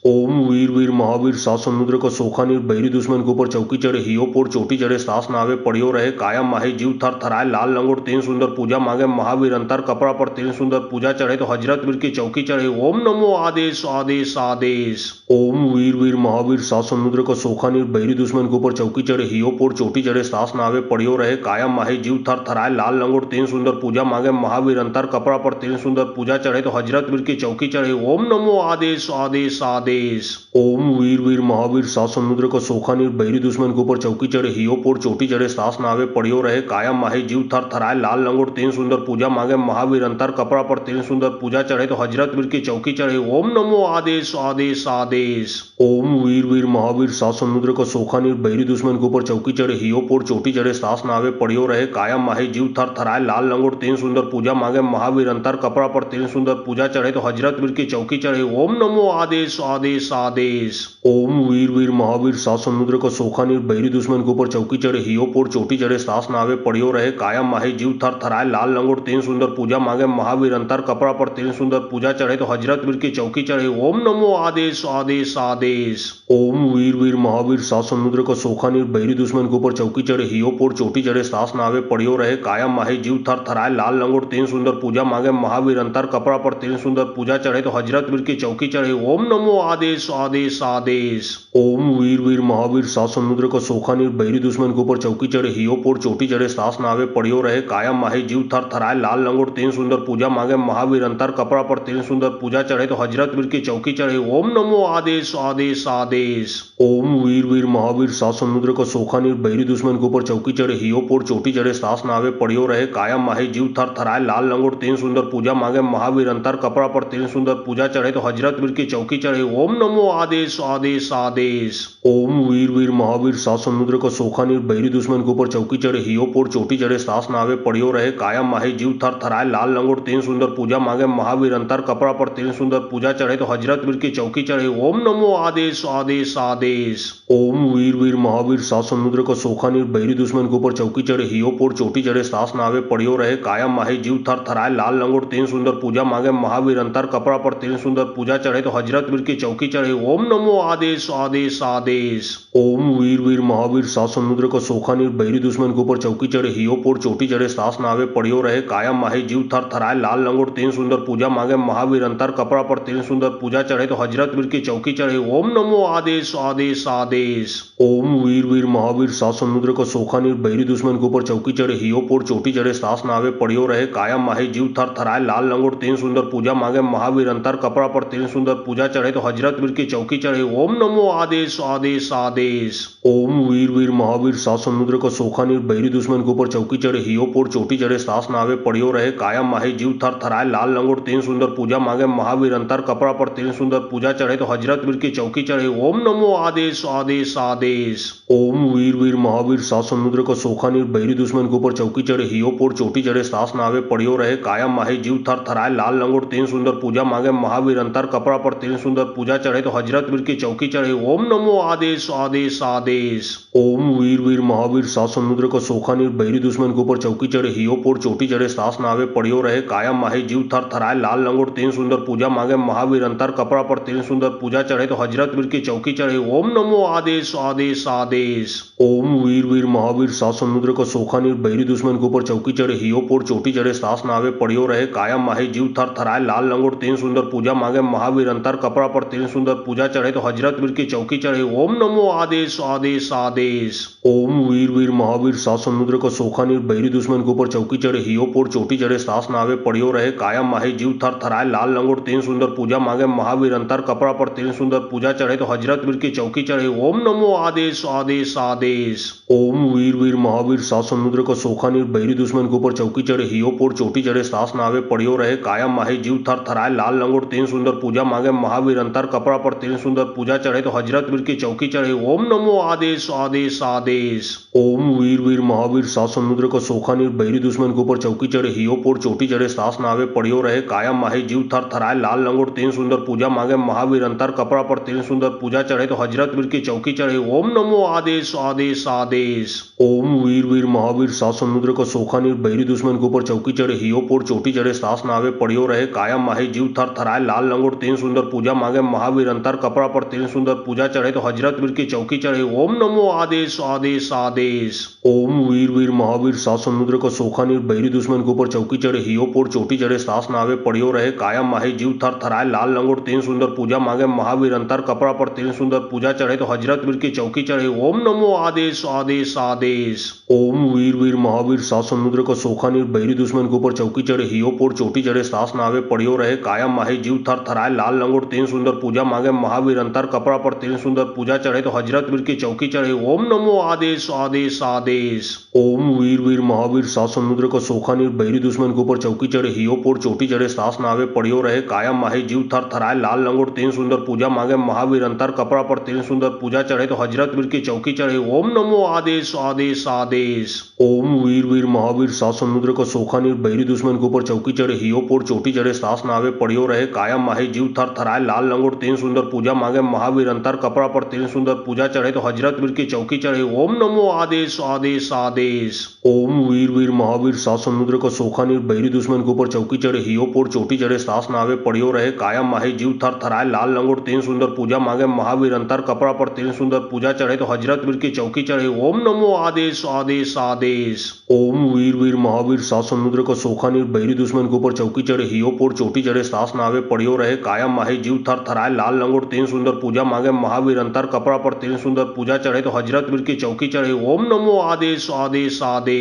ओम वीर वीर महावीर सात समुद्र को सोखा नीर बहरी दुश्मन के ऊपर चौकी चढ़े हियो पोर चोटी चढ़े सास नावे पड़ियो रहे कायम माही जीव थर थराए लाल लंगोट तीन सुंदर पूजा मांगे महावीर अंतर कपड़ा पर तीन सुंदर पूजा चढ़े तो हजरत वीर की चौकी चढ़े ओम नमो आदेश आदेश आदेश। ओम वीर वीर महावीर सात समुद्र को सोखा नीर बहरी दुश्मन के ऊपर चौकी चढ़े हियो पोर चोटी चढ़े सास नावे पड़ियो रहे कायम माही जीव थर थराए लाल लंगोट तीन सुंदर पूजा मांगे महावीर अंतर कपड़ा पर तीन सुंदर पूजा चढ़े तो हजरत वीर की चौकी चढ़े ओम नमो आदेश आदेश आदेश। ओम वीर वीर महावीर सात समुद्र को सोखा नीर बहरी दुश्मन के ऊपर चौकी चढ़े हियो पोर चोटी चढ़े सास नावे पड़ियो रहे कायम माही जीव थर थराए लाल लंगोट तीन सुंदर पूजा मांगे महावीर अंतर कपड़ा पर तीन सुंदर पूजा चढ़े तो हजरत वीर की चौकी चढ़े ओम नमो आदेश आदेश आदेश। ओम वीर वीर महावीर सात समुद्र को सोखा नीर बहरी दुश्मन के ऊपर चौकी चढ़े हियो पोर चोटी चढ़े सास नावे पड़ियो रहे कायम माही जीव थर थराए लाल लंगोट तीन सुंदर पूजा मांगे महावीर अंतर कपड़ा पर तीन सुंदर पूजा चढ़े तो हजरत वीर की चौकी चढ़े ओम नमो आदेश आदेश आदेश। ओम वीर वीर महावीर सात समुद्र को सोखा नीर बहरी दुश्मन के ऊपर चौकी चढ़े हियो पोर चोटी चढ़े सास नावे पड़ियो रहे कायम माही जीव थर थराए लाल लंगोट तीन सुंदर पूजा मांगे महावीर अंतर कपड़ा पर तीन सुंदर पूजा चढ़े तो हजरत वीर की चौकी चढ़े ओम नमो आदेश आदेश आदेश। ओम वीर वीर महावीर सात समुद्र को सोखा नीर बहरी दुश्मन के ऊपर चौकी चढ़े हियो पोर चोटी चढ़े सास नावे पड़ियो रहे कायम माही जीव थर थराए लाल लंगोट तीन सुंदर पूजा मांगे महावीर अंतर कपड़ा पर तीन सुंदर पूजा चढ़े तो हजरत वीर की चौकी चढ़े ओम नमो आदेश आदेश आदेश। ओम वीर वीर महावीर सात समुद्र को सोखा नीर बहरी दुश्मन के ऊपर चौकी चढ़े हियो पोर चोटी चढ़े सास नावे पड़ियो रहे कायम माही जीव थर थराए लाल लंगोट तीन सुंदर पूजा मांगे महावीर अंतर कपड़ा पर तीन सुंदर पूजा चढ़े तो हजरत वीर की चौकी चढ़े ओम नमो आदेश आदेश आदेश। ओम वीर वीर महावीर सात समुद्र को सोखा नीर बहरी दुश्मन के ऊपर चौकी चढ़े हियो पोर चोटी चढ़े सास नावे पड़ियो रहे कायम माही जीव थर थराए लाल लंगोट तीन सुंदर पूजा मांगे महावीर अंतर कपड़ा पर तीन सुंदर पूजा चढ़े तो हजरत वीर की चौकी चढ़े ओम नमो आदेश आदेश आदेश। ओम वीर वीर महावीर सात समुद्र को सोखा नीर बहरी दुश्मन के ऊपर चौकी चढ़े हियो पोर चोटी चढ़े सास नावे पड़ियो रहे कायम माही जीव थर थराए लाल लंगोट तीन सुंदर पूजा मांगे महावीर अंतर कपड़ा पर तीन सुंदर पूजा चढ़े तो हजरत वीर की चौकी चढ़े ओम नमो आदेश आदेश आदेश। ओम वीर वीर महावीर सात समुद्र को सोखा नीर बहरी दुश्मन के ऊपर चौकी चढ़े हियो पोर चोटी चढ़े सास नावे पड़ियो रहे कायम माही जीव थर थराए लाल लंगोट तीन सुंदर पूजा मांगे महावीर अंतर कपड़ा पर तीन सुंदर पूजा चढ़े तो हजरत वीर की चौकी चढ़े ओम नमो आदेश आदेश आदेश। ओम वीर वीर महावीर सात समुद्र को सोखा नीर बहरी दुश्मन के ऊपर चौकी चढ़े हियो पोर चोटी चढ़े सास नावे पड़ियो रहे कायम माही जीव थर थराए लाल लंगोट तीन सुंदर पूजा मांगे महावीर अंतर कपड़ा पर तीन सुंदर पूजा चढ़े तो हजरत वीर की चौकी चढ़े ओम नमो आदेश आदेश आदेश। ओम वीर वीर महावीर सात समुद्र को सोखा नीर बहरी दुश्मन के ऊपर चौकी चढ़े हियो पोर चोटी चढ़े सास नावे पड़ियो रहे कायम माही जीव थर थराए लाल लंगोट तीन सुंदर पूजा मांगे महावीर अंतर कपड़ा पर तीन सुंदर पूजा चढ़े तो हजरत वीर की चौकी चढ़े ओम नमो आदेश आदेश आदेश। ओम वीर वीर महावीर सात समुद्र को सोखा नीर बहरी दुश्मन के ऊपर चौकी चढ़े हियो पोर चोटी चढ़े सास नावे पड़ियो रहे कायम माही जीव थर थराए लाल लंगोट तीन सुंदर पूजा मांगे महावीर अंतर कपड़ा पर तीन सुंदर पूजा चढ़े तो हजरत वीर की चौकी चढ़े ओम नमो आदेश आदेश आदेश। ओम वीर वीर महावीर सात समुद्र को सोखा नीर बहरी दुश्मन के ऊपर चौकी चढ़े हियो पोर चोटी चढ़े सास नावे पड़ियो रहे कायम माही जीव थर थराए लाल लंगोट तीन सुंदर पूजा मांगे महावीर अंतर कपड़ा पर तीन सुंदर पूजा चढ़े तो हजरत वीर की चौकी चढ़े ओम नमो आदेश आदेश आदेश। ओम वीर वीर महावीर सात समुद्र को सोखा नीर बहरी दुश्मन के ऊपर चौकी चढ़े हियो पोर चोटी चढ़े सास नावे पड़ियो रहे कायम माही जीव थर थराए लाल लंगोट तीन सुंदर पूजा मांगे महावीर अंतर कपड़ा पर तीन सुंदर पूजा चढ़े तो हजरत वीर की चौकी चढ़े ओम नमो आदेश आदेश आदेश। ओम वीर वीर महावीर सात समुद्र को सोखा नीर बहरी दुश्मन के ऊपर चौकी चढ़े हियो पोर चोटी चढ़े सास नावे पड़ियो रहे कायम माही जीव थर थराए लाल लंगोट तीन सुंदर पूजा मांगे महावीर अंतर कपड़ा पर तीन सुंदर पूजा चढ़े तो हजरत वीर की चौकी चढ़े ओम नमो आदेश आदेश आदेश। ओम वीर वीर महावीर सात समुद्र को सोखा नीर बहरी दुश्मन के ऊपर चौकी चढ़े हियो पोर चोटी चढ़े सास नावे पड़ियो रहे कायम माही जीव थर थराए लाल लंगोट तीन सुंदर पूजा मांगे महावीर अंतर कपड़ा पर तीन सुंदर पूजा चढ़े तो हजरत वीर की चौकी चढ़े ओम नमो आदेश आदेश आदेश। आदेश। ओम वीर वीर महावीर सात समुद्र का सोखा नीर बैरी दुश्मन के ऊपर चौकी चढ़े हियो पोर चोटी चढ़े सास नावे पड़ियो रहे कायम माहे जीव थर थराए लाल लंगोट तीन सुंदर पूजा मांगे महावीर अंतर कपड़ा पर तीन सुंदर पूजा चढ़े तो हजरत वीर की चौकी चढ़े ओम नमो आदेश आदेश आदेश। ओम वीर वीर महावीर सात समुद्र का सोखा नीर बैरी दुश्मन के ऊपर चौकी चढ़े हियो पोर चोटी चढ़े सास नावे पड़ियो रहे कायम माहे जीव थर थराए लाल लंगोट तीन सुंदर पूजा मांगे महावीर अंतर कपड़ा पर तीन सुंदर पूजा चढ़े तो हजरत वीर की चौकी चढ़े ओम नमो आदेश आदेश आदेश। ओम वीर वीर महावीर सात समुद्र का सोखा नीर बैरी दुश्मन के ऊपर चौकी चढ़े हियो पोर चोटी चढ़े सास नावे पड़ियो रहे कायम माहे जीव थर थराए लाल लंगोट तीन सुंदर पूजा मांगे महावीर अंतर कपड़ा पर तीन सुंदर पूजा चढ़े तो हजरत वीर की चौकी चढ़े ओम नमो आदेश आदेश आदेश। ओम वीर वीर महावीर सात समुद्र का सोखा नीर बैरी दुश्मन के ऊपर चौकी चढ़े हियो पोर चोटी चढ़े सास नावे पड़ियो रहे कायम माहे जीव थर थराए लाल लंगोट तीन सुंदर पूजा मांगे महावीर अंतर कपड़ा पर तीन सुंदर पूजा चढ़े तो हजरत वीर की चौकी चढ़े ओम नमो आदेश आदेश आदेश। ओम वीर वीर महावीर सात समुद्र का सोखा नीर बैरी दुश्मन के ऊपर चौकी चढ़े हियो पोर चोटी चढ़े सास नावे पड़ियो रहे कायम माहे जीव थर थराए लाल लंगोट तीन सुंदर पूजा मांगे महावीर अंतर कपड़ा पर तीन सुंदर पूजा चढ़े तो हजरत वीर की चौकी चढ़े ओम नमो आदेश आदेश आदेश। ओम वीर वीर महावीर सात समुद्र का सोखा नीर बैरी दुश्मन के ऊपर चौकी चढ़े हियो पोर चोटी चढ़े सास नावे पड़ियो रहे कायम माहे जीव थर थराए लाल लंगोट तीन सुंदर पूजा मांगे महावीर अंतर कपड़ा पर तीन सुंदर पूजा चढ़े तो हजरत वीर की चौकी चढ़े ओम नमो आदेश आदेश आदेश। ओम वीर वीर महावीर सात समुद्र का सोखा नीर बैरी दुश्मन के ऊपर चौकी चढ़े हियो पोर चोटी चढ़े सास नावे पड़ियो रहे कायम माहे जीव थर थराए लाल लंगोट तीन सुंदर पूजा मांगे महावीर अंतर कपड़ा पर तीन सुंदर पूजा चढ़े तो हजरत वीर की चौकी चढ़े ओम नमो आदेश आदेश आदेश। ओम वीर वीर महावीर सात समुद्र का सोखा नीर बैरी दुश्मन के ऊपर चौकी चढ़े हियो पोर चोटी चढ़े सास नावे पड़ियो रहे कायम माहे जीव थर थराए लाल लंगोट तीन सुंदर पूजा मांगे महावीर अंतर कपड़ा पर तीन सुंदर पूजा चढ़े तो हजरत वीर की चौकी चढ़े ओम नमो आदेश आदेश आदेश। ओम वीर वीर महावीर सात समुद्र का सोखा नीर बैरी दुश्मन के ऊपर चौकी चढ़े हियो पोर चोटी चढ़े सास नावे पड़ियो रहे कायम माहे जीव थर थराए लाल लंगोट तीन सुंदर पूजा मांगे महावीर अंतर कपड़ा पर तीन सुंदर पूजा चढ़े तो हजरत वीर की चौकी चढ़े ओम नमो आदेश आदेश आदेश।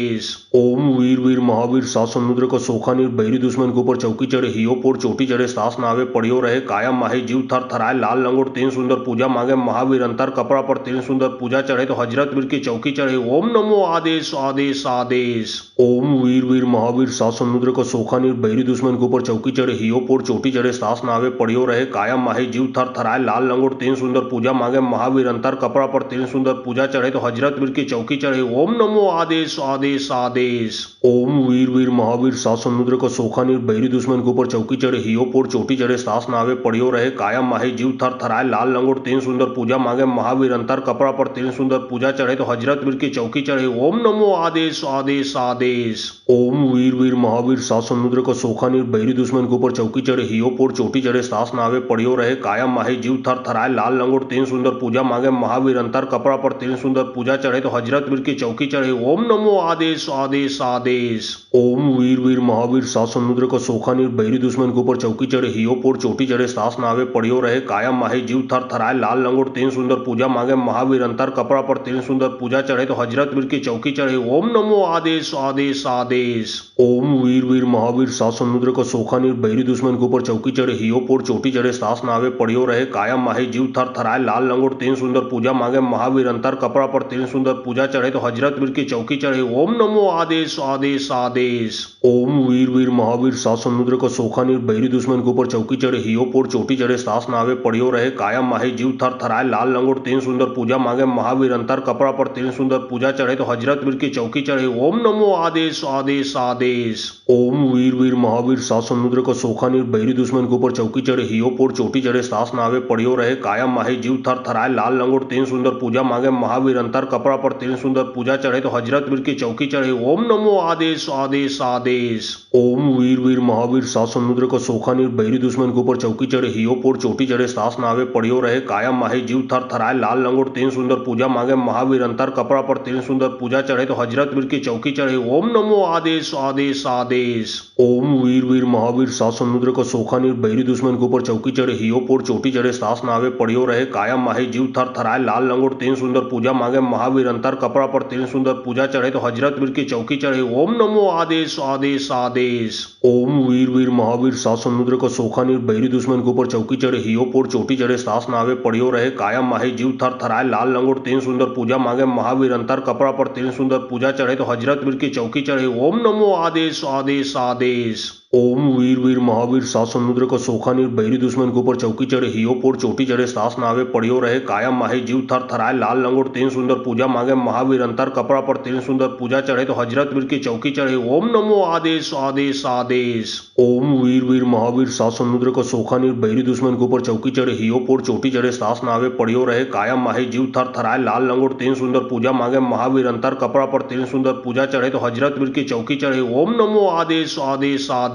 ओम वीर वीर महावीर सात समुद्र का सोखा नीर बैरी दुश्मन के ऊपर चौकी चढ़े हियो पोर चोटी चढ़े सास नावे पड़ियो रहे कायम माहे जीव थर थराए लाल लंगोट तीन सुंदर पूजा मांगे महावीर अंतर कपड़ा पर तीन सुंदर पूजा चढ़े तो हजरत वीर की चौकी चढ़े ओम नमो आदेश आदेश आदेश। ओम वीर वीर महावीर सात समुद्र का सोखा नीर बैरी दुश्मन के ऊपर चौकी चढ़े हियो पोर चोटी चढ़े सास नावे पड़ियो रहे कायम माहे जीव थर थराए लाल लंगोट तीन सुंदर पूजा मांगे महावीर अंतर कपड़ा पर तीन सुंदर पूजा चढ़े तो हजरत वीर की चौकी चढ़े ओम नमो आदेश आदेश आदेश। ओम वीर वीर महावीर सात समुद्र का सोखा नीर बैरी दुश्मन के ऊपर चौकी चढ़े हियो पोर चोटी चढ़े सास नावे पड़ियो रहे कायम माहे जीव थर थराए लाल लंगोट तीन सुंदर पूजा मांगे महावीर अंतर कपड़ा पर तीन सुंदर पूजा चढ़े तो हजरत वीर की चौकी चढ़े ओम नमो आदेश आदेश आदेश। ओम वीर वीर महावीर सात समुद्र का सोखा नीर बैरी दुश्मन के ऊपर चौकी चढ़े हियो पोर चोटी चढ़े सास नावे पड़ियो रहे कायम माहे जीव थर थराए लाल लंगोट तीन सुंदर पूजा मांगे महावीर अंतर कपड़ा पर तीन सुंदर पूजा चढ़े तो हजरत वीर की चौकी चढ़े ओम नमो आदेश आदेश आदेश। ओम वीर वीर महावीर सात समुद्र का सोखा नीर बैरी दुश्मन के ऊपर चौकी चढ़े हियो पोर चोटी चढ़े सास नावे पड़ियो रहे कायम माहे जीव थर थराए लाल लंगोट तीन सुंदर पूजा मांगे महावीर अंतर कपड़ा पर तीन सुंदर पूजा चढ़े तो हजरत वीर की चौकी चढ़े ओम नमो आदेश आदेश आदेश। ओम वीर वीर महावीर सात समुद्र का सोखा नीर बैरी दुश्मन के ऊपर चौकी चढ़े हियो पोर चोटी चढ़े सास नावे पड़ियो रहे कायम माहे जीव थर थराए लाल लंगोट तीन सुंदर पूजा मांगे महावीर अंतर कपड़ा पर तीन सुंदर पूजा चढ़े तो हजरत वीर की चौकी चढ़े ओम नमो आदेश आदेश आदेश। ओम वीर वीर महावीर सात समुद्र का सोखा नीर बैरी दुश्मन के ऊपर चौकी चढ़े हियो पोर चोटी चढ़े सास नावे पड़ियो रहे कायम माहे जीव थर थराए लाल लंगोट तीन सुंदर पूजा मांगे महावीर अंतर कपड़ा पर तीन सुंदर पूजा चढ़े तो हजरत वीर की चौकी चढ़े ओम नमो आदेश आदेश आदेश। ओम वीर वीर महावीर सात समुद्र का सोखा नीर बैरी दुश्मन के ऊपर चौकी चढ़े हियो पोर चोटी चढ़े सास नावे पड़ियो रहे कायम माहे जीव थर थराए लाल लंगोट तीन सुंदर पूजा मांगे महावीर अंतर कपड़ा पर तीन सुंदर पूजा चढ़े तो हजरत वीर की चौकी चढ़े ओम नमो आदेश आदेश आदेश। ओम वीर वीर महावीर सात समुद्र का सोखा नीर बैरी दुश्मन के ऊपर चौकी चढ़े हियो पोर चोटी चढ़े सास नावे पड़ियो रहे कायम माहे जीव थर थराए लाल लंगोट तीन सुंदर पूजा मांगे महावीर अंतर कपड़ा पर तीन सुंदर पूजा चढ़े तो हजरत वीर की चौकी चढ़े ओम नमो आदेश आदेश आदेश। ओम वीर वीर महावीर सात समुद्र का सोखा नीर बैरी दुश्मन के ऊपर चौकी चढ़े हियो पोर चोटी चढ़े सास नावे पड़ियो रहे कायम माहे जीव थर थराए लाल लंगोट तीन सुंदर पूजा मांगे महावीर अंतर कपड़ा पर तीन सुंदर पूजा चढ़े तो हजरत वीर की चौकी चढ़े ओम नमो आदेश आदेश आदेश। ओम वीर वीर महावीर सात समुद्र का सोखा नीर बैरी दुश्मन के ऊपर चौकी चढ़े हियो पोर चोटी चढ़े सास नावे पड़ियो रहे कायम माहे जीव थर थराए लाल लंगोट तीन सुंदर पूजा मांगे महावीर अंतर कपड़ा पर तीन सुंदर पूजा चढ़े तो हजरत वीर की चौकी चढ़े। ओम नमो आदेश आदेश आदेश। ओम वीर वीर महावीर सात समुद्र को सोखा नीर बहरी दुश्मन के ऊपर चौकी चढ़े हियो पोर चोटी चढ़े सास नावे पड़ियो रहे कायम माही जीव थर थराए लाल लंगोट तीन सुंदर पूजा मांगे महावीर अंतर कपड़ा पर तीन सुंदर पूजा चढ़े तो हजरत वीर की चौकी चढ़े। ओम नमो आदेश आदेश आदेश। ओम वीर वीर महावीर सात समुद्र को सोखा नीर बहरी दुश्मन के ऊपर चौकी चढ़े हियो पोर चोटी चढ़े सास नावे पड़ियो रहे कायम माही जीव थर थराए लाल लंगोट तीन सुंदर पूजा मांगे महावीर अंतर कपड़ा पर तीन सुंदर पूजा चढ़े तो हजरत वीर की चौकी चढ़े। ओम नमो आदेश आदेश आदेश।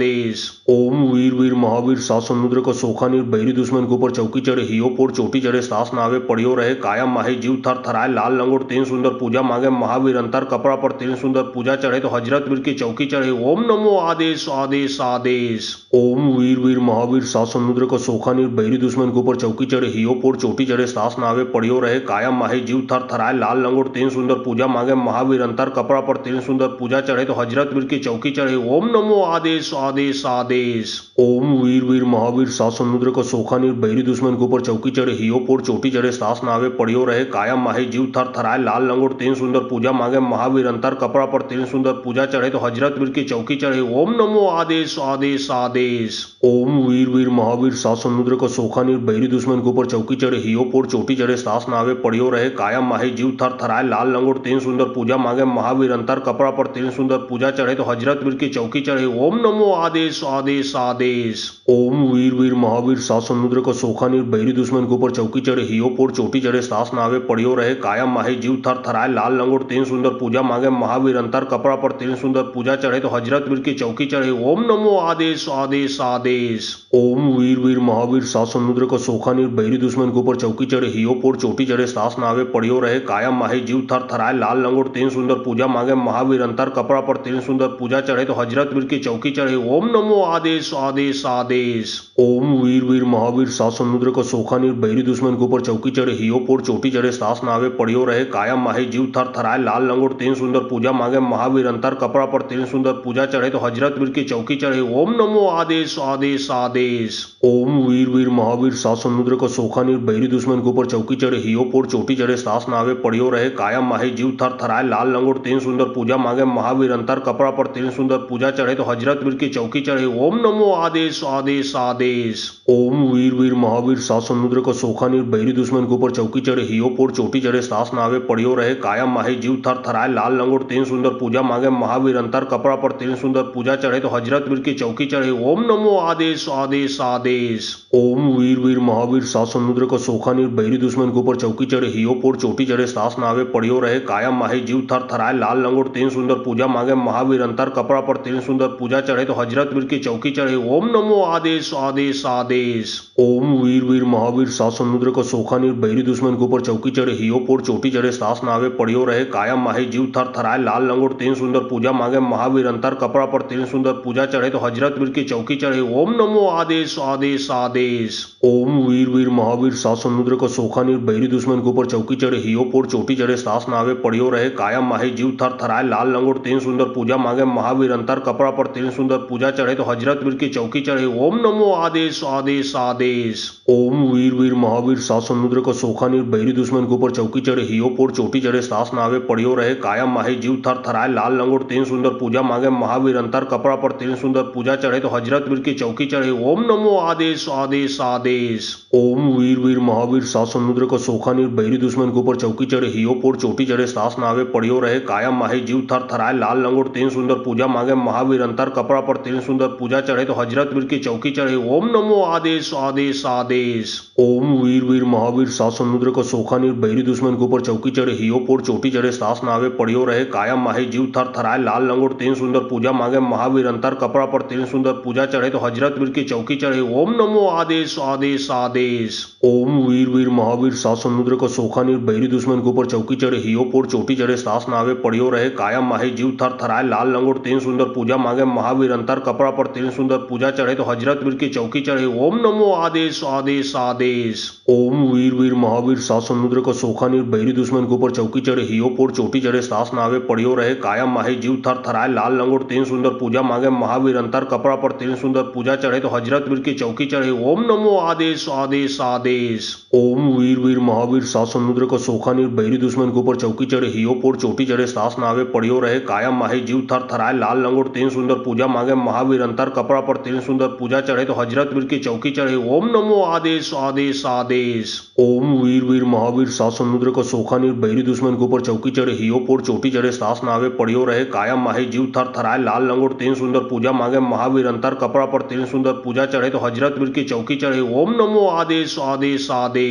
ओम वीर वीर महावीर सात समुद्र को सोखा नीर बहरी दुश्मन के ऊपर चौकी चढ़े हियो पोर चोटी चढ़े सास नावे पड़ियो रहे कायम माही जीव थर थराए लाल लंगोट तीन सुंदर पूजा मांगे महावीर अंतर कपड़ा पर तीन सुंदर पूजा चढ़े तो हजरत वीर की चौकी चढ़े। ओम नमो आदेश आदेश आदेश। ओम वीर वीर महावीर सात समुद्र को सोखा नीर बहरी दुश्मन के ऊपर चौकी चढ़े हियो पोर चोटी चढ़े सास नावे पड़ियो रहे कायम माही जीव थर थराए लाल लंगोट तीन सुंदर पूजा मांगे महावीर अंतर कपड़ा पर तीन सुंदर पूजा चढ़े तो हजरत वीर की चौकी चढ़े। ओम नमो आदेश आदेश आदेश। ओम वीर वीर महावीर सात समुद्र को सोखा नीर बहरी दुश्मन के ऊपर चौकी चढ़े हियो पोर चोटी चढ़े सास नावे पड़ियो रहे कायम माही जीव थर थराए लाल लंगोट तीन सुंदर पूजा मांगे महावीर अंतर कपड़ा पर तीन सुंदर पूजा चढ़े तो हजरत वीर की चौकी चढ़े। ओम नमो आदेश आदेश आदेश। ओम वीर वीर महावीर सात समुद्र को सोखा नीर बहरी दुश्मन के ऊपर चौकी चढ़े हियो पोर चोटी चढ़े सास नावे पड़ियो रहे कायम माही जीव थर थराए लाल लंगोट तीन सुंदर पूजा मांगे महावीर अंतर कपड़ा पर तीन सुंदर पूजा चढ़े तो हजरत वीर की चौकी चढ़े। ओम नमो आदेश आदेश आदेश। ओम वीर वीर महावीर सात समुद्र को सोखा नीर बहरी दुश्मन के ऊपर चौकी चढ़े हियो पोर चोटी चढ़े सास नावे पड़ियो रहे कायम माही जीव थर थराए लाल लंगोट तीन सुंदर पूजा मांगे महावीर अंतर कपड़ा पर तीन सुंदर पूजा चढ़े तो हजरत वीर की चौकी चढ़े। ओम नमो आदेश आदेश आदेश। ओम वीर वीर महावीर सात समुद्र को सोखा नीर बहरी दुश्मन के ऊपर चौकी चढ़े हियो पोर चोटी चढ़े सास नावे पड़ियो रहे कायम माही जीव थर थराए लाल लंगोट तीन सुंदर पूजा मांगे महावीर अंतर कपड़ा पर तीन सुंदर पूजा चढ़े तो हजरत वीर की चौकी चढ़े। ओम नमो आदेश आदेश आदेश। ओम वीर वीर महावीर सात समुद्र को सोखा नीर बहरी दुश्मन के ऊपर चौकी चढ़े हियो पोर चोटी चढ़े सास नावे पड़ियो रहे कायम माही जीव थर थराए लाल लंगोट तीन सुंदर पूजा मांगे महावीर अंतर कपड़ा पर तीन सुंदर पूजा चढ़े तो हजरत वीर की चौकी चढ़े। ओम नमो आदेश आदेश आदेश। ओम वीर वीर महावीर सात समुद्र को सोखा नीर बहरी दुश्मन के ऊपर चौकी चढ़े हियो पोर चोटी चढ़े सास नावे पड़ियो रहे कायम माही जीव थर थराए लाल लंगोट तीन सुंदर पूजा मांगे महावीर अंतर कपड़ा पर तीन सुंदर पूजा चढ़े तो हजरत वीर की चौकी चढ़े। ओम नमो आदेश आदेश आदेश। ओम वीर वीर महावीर सात समुद्र को सोखा नीर बहरी दुश्मन के ऊपर चौकी चढ़े हियो पोर चोटी चढ़े सास नावे पड़ियो रहे कायम माही जीव थर थराए लाल लंगोट तीन सुंदर पूजा मांगे महावीर अंतर कपड़ा पर तीन सुंदर पूजा चढ़े तो हजरत वीर की चौकी चढ़े। ओम नमो आदेश आदेश आदेश। ओम वीर वीर महावीर सात समुद्र को सोखा नीर बहरी दुश्मन के ऊपर चौकी चढ़े हियो पोर चोटी चढ़े सास नावे पड़ियो रहे कायम माही जीव थर थराए लाल लंगोट तीन सुंदर पूजा मांगे महावीर अंतर कपड़ा पर तीन सुंदर पूजा चढ़े तो हजरत वीर की चौकी चढ़े। ओम नमो आदेश आदेश आदेश। ओम वीर वीर महावीर सात समुद्र को सोखा नीर बहरी दुश्मन के ऊपर चौकी चढ़े हियो पोर चोटी चढ़े सास नावे पड़ियो रहे कायम माही जीव थर थराए लाल लंगोट तीन सुंदर पूजा मांगे महावीर अंतर कपड़ा पर तीन सुंदर पूजा चढ़े तो हजरत वीर की चौकी चढ़े। ओम नमो आदेश आदेश आदेश। ओम वीर वीर महावीर सात समुद्र को सोखा नीर बहरी दुश्मन के ऊपर चौकी चढ़े हियो पोर चोटी चढ़े सास नावे पड़ियो रहे कायम माही जीव थर थराए लाल लंगोट तीन सुंदर पूजा मांगे महावीर अंतर कपड़ा पर तीन सुंदर पूजा चढ़े तो हजरत वीर की चौकी चढ़े। ओम नमो आदेश आदेश आदेश। ओम वीर वीर महावीर सात समुद्र को सोखा नीर बहरी दुश्मन के ऊपर चौकी चढ़े हियो पोर चोटी चढ़े सास नावे पड़ियो रहे कायम माही जीव थर थराए लाल लंगोट तीन सुंदर पूजा मांगे महावीर अंतर कपड़ा पर तीन सुंदर पूजा चढ़े तो हजरत वीर की चौकी चढ़े। ओम नमो आदेश आदेश आदेश। ओम वीर वीर महावीर सात समुद्र को सोखा नीर बहरी दुश्मन के ऊपर चौकी चढ़े हियो पोर चोटी चढ़े सास नावे पड़ियो रहे कायम माही जीव थर थराए लाल लंगोट तीन सुंदर पूजा मांगे महावीर अंतर कपड़ा पर तीन सुंदर पूजा चढ़े तो हजरत वीर की चौकी चढ़े। ओम नमो आदेश आदेश आदेश। ओम वीर वीर महावीर सात समुद्र को सोखा नीर बहरी दुश्मन के ऊपर चौकी चढ़े हियो पोर चोटी चढ़े सास नावे पड़ियो रहे कायम माही जीव थर थराए लाल लंगोट तीन सुंदर पूजा मांगे महावीर अंतर कपड़ा पर तीन सुंदर पूजा चढ़े तो हजरत वीर की चौकी चढ़े। ओम नमो आदेश आदेश आदेश। ओम वीर वीर महावीर सात समुद्र को सोखा नीर बहरी दुश्मन के ऊपर चौकी चढ़े हियो पोर चोटी चढ़े सास नावे पड़ियो रहे कायम माही जीव थर थराए लाल लंगोट तीन सुंदर पूजा मांगे महावीर अंतर कपड़ा पर तीन सुंदर पूजा चढ़े तो हजरत वीर की चौकी चढ़े। ओम नमो आदेश आदेश आदेश। ओम वीर वीर महावीर सात समुद्र को सोखा नीर बहरी दुश्मन के ऊपर चौकी चढ़े हियो पोर चोटी चढ़े सास नावे पड़ियो रहे कायम माही जीव थर थराए लाल लंगोट तीन सुंदर पूजा मांगे महावीर अंतर कपड़ा पर तीन सुंदर पूजा चढ़े तो हजरत वीर की चौकी चढ़े। ओम नमो आदेश आदेश आदेश। आदेश। ओम वीर वीर महावीर सात समुद्र को सोखा नीर बहरी दुश्मन के ऊपर चौकी चढ़े हियो पोर चोटी चढ़े सास नावे पड़ियो रहे कायम माहे जीव थर थराए लाल लंगोट तेन सुंदर पूजा मांगे महावीर अंतर कपड़ा पर तेन सुंदर पूजा चढ़े तो हजरत वीर की चौकी चढ़े ओम नमो आदेश आदेश आदेश। ओम वीर वीर महावीर सात समुद्र को सोखा नीर बहरी दुश्मन के ऊपर चौकी चढ़े हियो पोर चोटी चढ़े सास नावे पड़ियो रहे कायम माहे जीव थर थराए लाल लंगोट तेन सुंदर पूजा मांगे महावीर अंतर कपड़ा पर तेन सुंदर पूजा चढ़े तो हजरत वीर की चौकी चढ़े ओम नमो आदेश आदेश आदेश।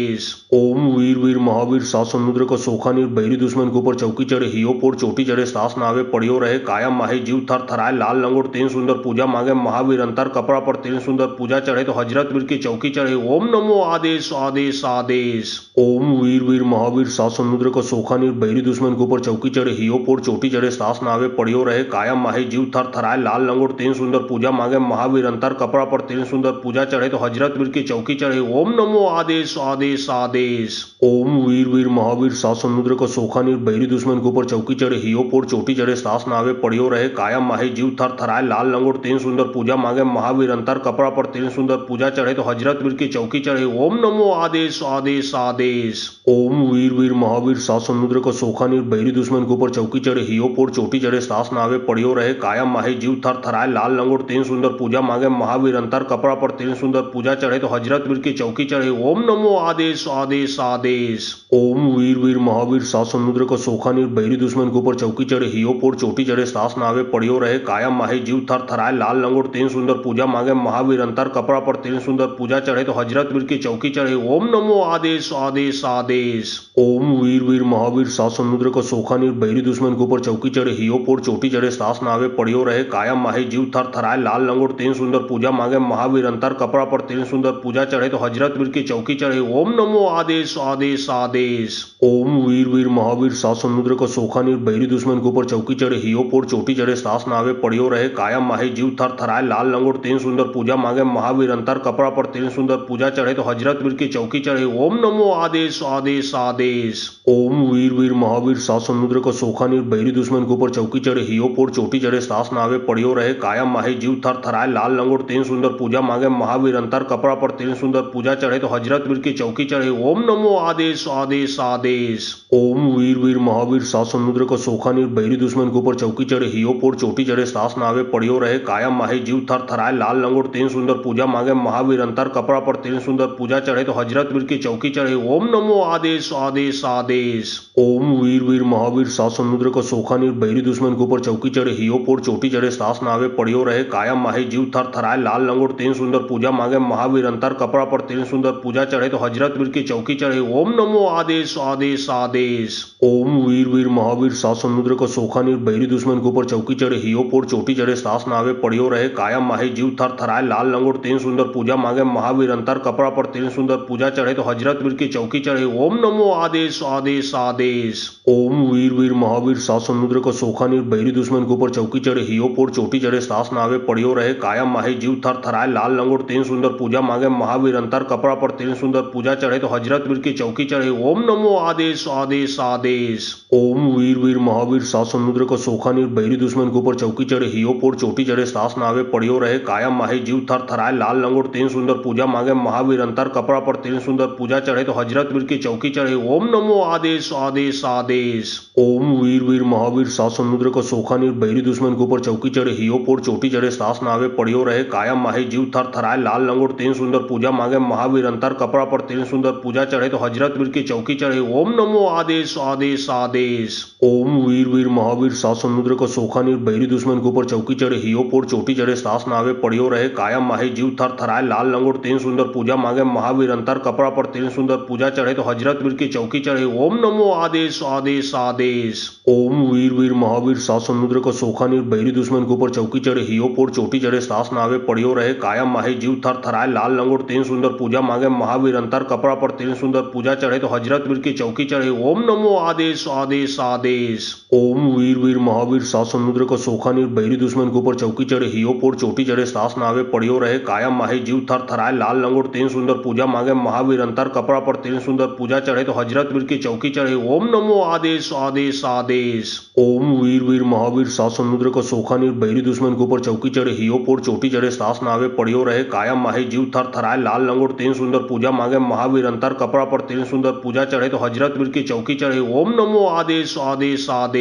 ओम वीर वीर महावीर सात समुद्र को सोखा नीर बहरी दुश्मन के ऊपर चौकी चढ़े हियो पोर चोटी चढ़े सास नावे पड़ियो रहे कायम माहे जीव थर थराए लाल लंगोट तेन सुंदर पूजा मांगे महावीर अंतर कपड़ा पर तेन सुंदर पूजा चढ़े तो हजरत वीर की चौकी चढ़े ओम नमो आदेश आदेश आदेश। ओम वीर वीर महावीर सात समुद्र को सोखा नीर बहरी दुश्मन के ऊपर चौकी चढ़े हियो पोर चोटी चढ़े सास नावे पड़ियो रहे कायम माहे जीव थर थराए लाल लंगोट तेन सुंदर पूजा मांगे महावीर अंतर कपड़ा पर तेन सुंदर पूजा चढ़े तो हजरत वीर की चौकी चढ़े ओम नमो आदेश आदेश आदेश। ओम वीर वीर महावीर सात समुद्र को सोखा नीर बहरी दुश्मन के ऊपर चौकी चढ़े हियो पोर चोटी चढ़े सास नावे पड़ियो रहे कायम माहे जीव थर थराए लाल लंगोट तेन सुंदर पूजा मांगे महावीर अंतर कपड़ा पर तेन सुंदर पूजा चढ़े तो हजरत वीर की चौकी चढ़े ओम नमो आदेश आदेश आदेश। ओम वीर वीर महावीर सात समुद्र को सोखा नीर बहरी दुश्मन के ऊपर चौकी चढ़े हियो पोर चोटी चढ़े सास नावे पड़ियो रहे कायम माहे जीव थर थराए लाल लंगोट तेन सुंदर पूजा मांगे महावीर अंतर कपड़ा पर तेन सुंदर पूजा चढ़े तो हजरत वीर की चौकी चढ़े ओम नमो आदेश आदेश आदेश। ओम वीर वीर महावीर सात समुद्र को सोखा नीर बहरी दुश्मन के ऊपर चौकी चढ़े हियो पोर चोटी चढ़े सास नावे पड़ियो रहे कायम माहे जीव थर थराए लाल लंगोट तेन सुंदर पूजा मांगे महावीर अंतर कपड़ा पर तेन सुंदर पूजा चढ़े तो हजरत वीर की चौकी चढ़े ओम नमो आदेश आदेश आदेश। ओम वीर वीर महावीर सात समुद्र को सोखा नीर बहरी दुश्मन के ऊपर चौकी चढ़े हियो पोर चोटी चढ़े सास नावे पड़ियो रहे कायम माहे जीव थर थराए लाल लंगोट तेन सुंदर पूजा मांगे महावीर अंतर कपड़ा पर तेन सुंदर पूजा चढ़े तो हजरत वीर की चौकी चढ़े ओम नमो आदेश आदेश आदेश। ओम वीर वीर महावीर सात समुद्र को सोखा नीर बहरी दुश्मन के ऊपर चौकी चढ़े हियो पोर चोटी चढ़े सास नावे पड़ियो रहे कायम माहे जीव थर थराए लाल लंगोट तेन सुंदर पूजा मांगे महावीर अंतर कपड़ा पर तेन सुंदर पूजा चढ़े तो हजरत वीर की चौकी चढ़े ओम नमो आदेश आदेश आदेश। ओम वीर वीर महावीर सात समुद्र को सोखा नीर बहरी दुश्मन के ऊपर चौकी चढ़े हियो पोर चोटी चढ़े सास नावे पड़ियो रहे कायम माहे जीव थर थराए लाल लंगोट तेन सुंदर पूजा मांगे महावीर अंतर कपड़ा पर तेन सुंदर पूजा चढ़े तो हजरत वीर की चौकी चढ़े ओम नमो आदेश आदेश आदेश। ओम वीर वीर महावीर सात समुद्र को सोखा नीर बहरी दुश्मन के ऊपर चौकी चढ़े हियो पोर चोटी चढ़े सास नावे पड़ियो रहे कायम माहे जीव थर थराए लाल लंगोट तेन सुंदर पूजा मांगे महावीर अंतर कपड़ा पर तेन सुंदर पूजा चढ़े तो हजरत वीर की चौकी चढ़े ओम नमो आदेश आदेश आदेश। ओम वीर वीर महावीर सात समुद्र को सोखा नीर बहरी दुश्मन के ऊपर चौकी चढ़े हियो पोर चोटी चढ़े सास नावे पड़ियो रहे कायम माहे जीव थर थराए लाल लंगोट तेन सुंदर पूजा मांगे महावीर अंतर कपड़ा पर तेन सुंदर पूजा चढ़े तो हजरत वीर की चौकी चढ़े ओम नमो आदेश आदेश आदेश। ओम वीर वीर महावीर सात समुद्र को सोखा नीर बहरी दुश्मन के ऊपर चौकी चढ़े हियो पोर चोटी चढ़े सास नावे पड़ियो रहे कायम माहे जीव थर थराए लाल लंगोट तेन सुंदर पूजा मांगे महावीर अंतर कपड़ा पर तेन सुंदर पूजा चढ़े तो हजरत वीर की चौकी चढ़े ओम नमो आदेश आदेश आदेश। ओम वीर वीर महावीर सात समुद्र को सोखा नीर बहरी दुश्मन के ऊपर चौकी चढ़े हियो पोर चोटी चढ़े सास नावे पड़ियो रहे कायम माहे जीव थर थराए लाल लंगोट तेन सुंदर पूजा मांगे महावीर अंतर कपड़ा पर तेन सुंदर पूजा चढ़े तो हजरत वीर की चौकी चढ़े ओम नमो आदेश आदेश आदेश। ओम वीर वीर महावीर सात समुद्र को सोखा नीर बहरी दुश्मन के ऊपर चौकी चढ़े हियो पोर चोटी चढ़े सास नावे पड़ियो रहे कायम माहे जीव थर थराए लाल लंगोट तेन सुंदर पूजा मांगे महावीर अंतर कपड़ा पर तेन सुंदर पूजा चढ़े तो हजरत वीर की चौकी चढ़े ओम नमो आदेश आदेश आदेश। ओम वीर वीर महावीर सात समुद्र को सोखा नीर बहरी दुश्मन के ऊपर चौकी चढ़े हियो पोर चोटी चढ़े सास नावे पड़ियो रहे कायम माहे जीव थर थराए लाल लंगोट तेन सुंदर पूजा मांगे महावीर अंतर कपड़ा पर तेन सुंदर पूजा चढ़े तो हजरत वीर की चौकी चढ़े ओम नमो आदेश आदेश आदेश। ओम वीर वीर महावीर सात समुद्र को सोखा नीर बहरी दुश्मन के ऊपर चौकी चढ़े हियो पोर चोटी चढ़े सास नावे पड़ियो रहे कायम माहे जीव थर थराए लाल लंगोट तेन सुंदर पूजा मांगे महावीर अंतर कपड़ा पर तेन सुंदर पूजा चढ़े तो हजरत वीर की चौकी चढ़े ओम नमो आदेश आदेश आदेश। ओम वीर वीर महावीर सात समुद्र को सोखा नीर बहरी दुश्मन के ऊपर चौकी चढ़े हियो पोर चोटी चढ़े सास नावे पड़ियो रहे कायम माहे जीव थर थराए लाल लंगोट तेन सुंदर पूजा मांगे महावीर अंतर कपड़ा पर तेन सुंदर पूजा चढ़े तो हजरत वीर की चौकी चढ़े ओम नमो आदेश आदेश आदेश। ओम वीर वीर महावीर सात समुद्र का सोखा नीर बहरी दुश्मन के ऊपर चौकी चढ़े हियो पोर चोटी चढ़े सास नावे पड़ियो रहे कायम माहे जीव थर थराए लाल लंगोट तेन सुंदर पूजा मांगे महावीर अंतर कपड़ा पर तेन सुंदर पूजा चढ़े तो हजरत वीर की चौकी चढ़े ओम नमो आदेश आदेश आदेश। ओम वीर वीर महावीर सात समुद्र का सोखा नीर बहरी दुश्मन के ऊपर चौकी चढ़े हियो पोर चोटी चढ़े सास नावे पड़ियो रहे कायम माहे जीव थर थराए लाल लंगोट तेन सुंदर पूजा मांगे महावीर अंतर कपड़ा पर तेन सुंदर पूजा चढ़े तो हजरत वीर की चौकी चढ़े ओम नमो आदेश आदेश आदेश।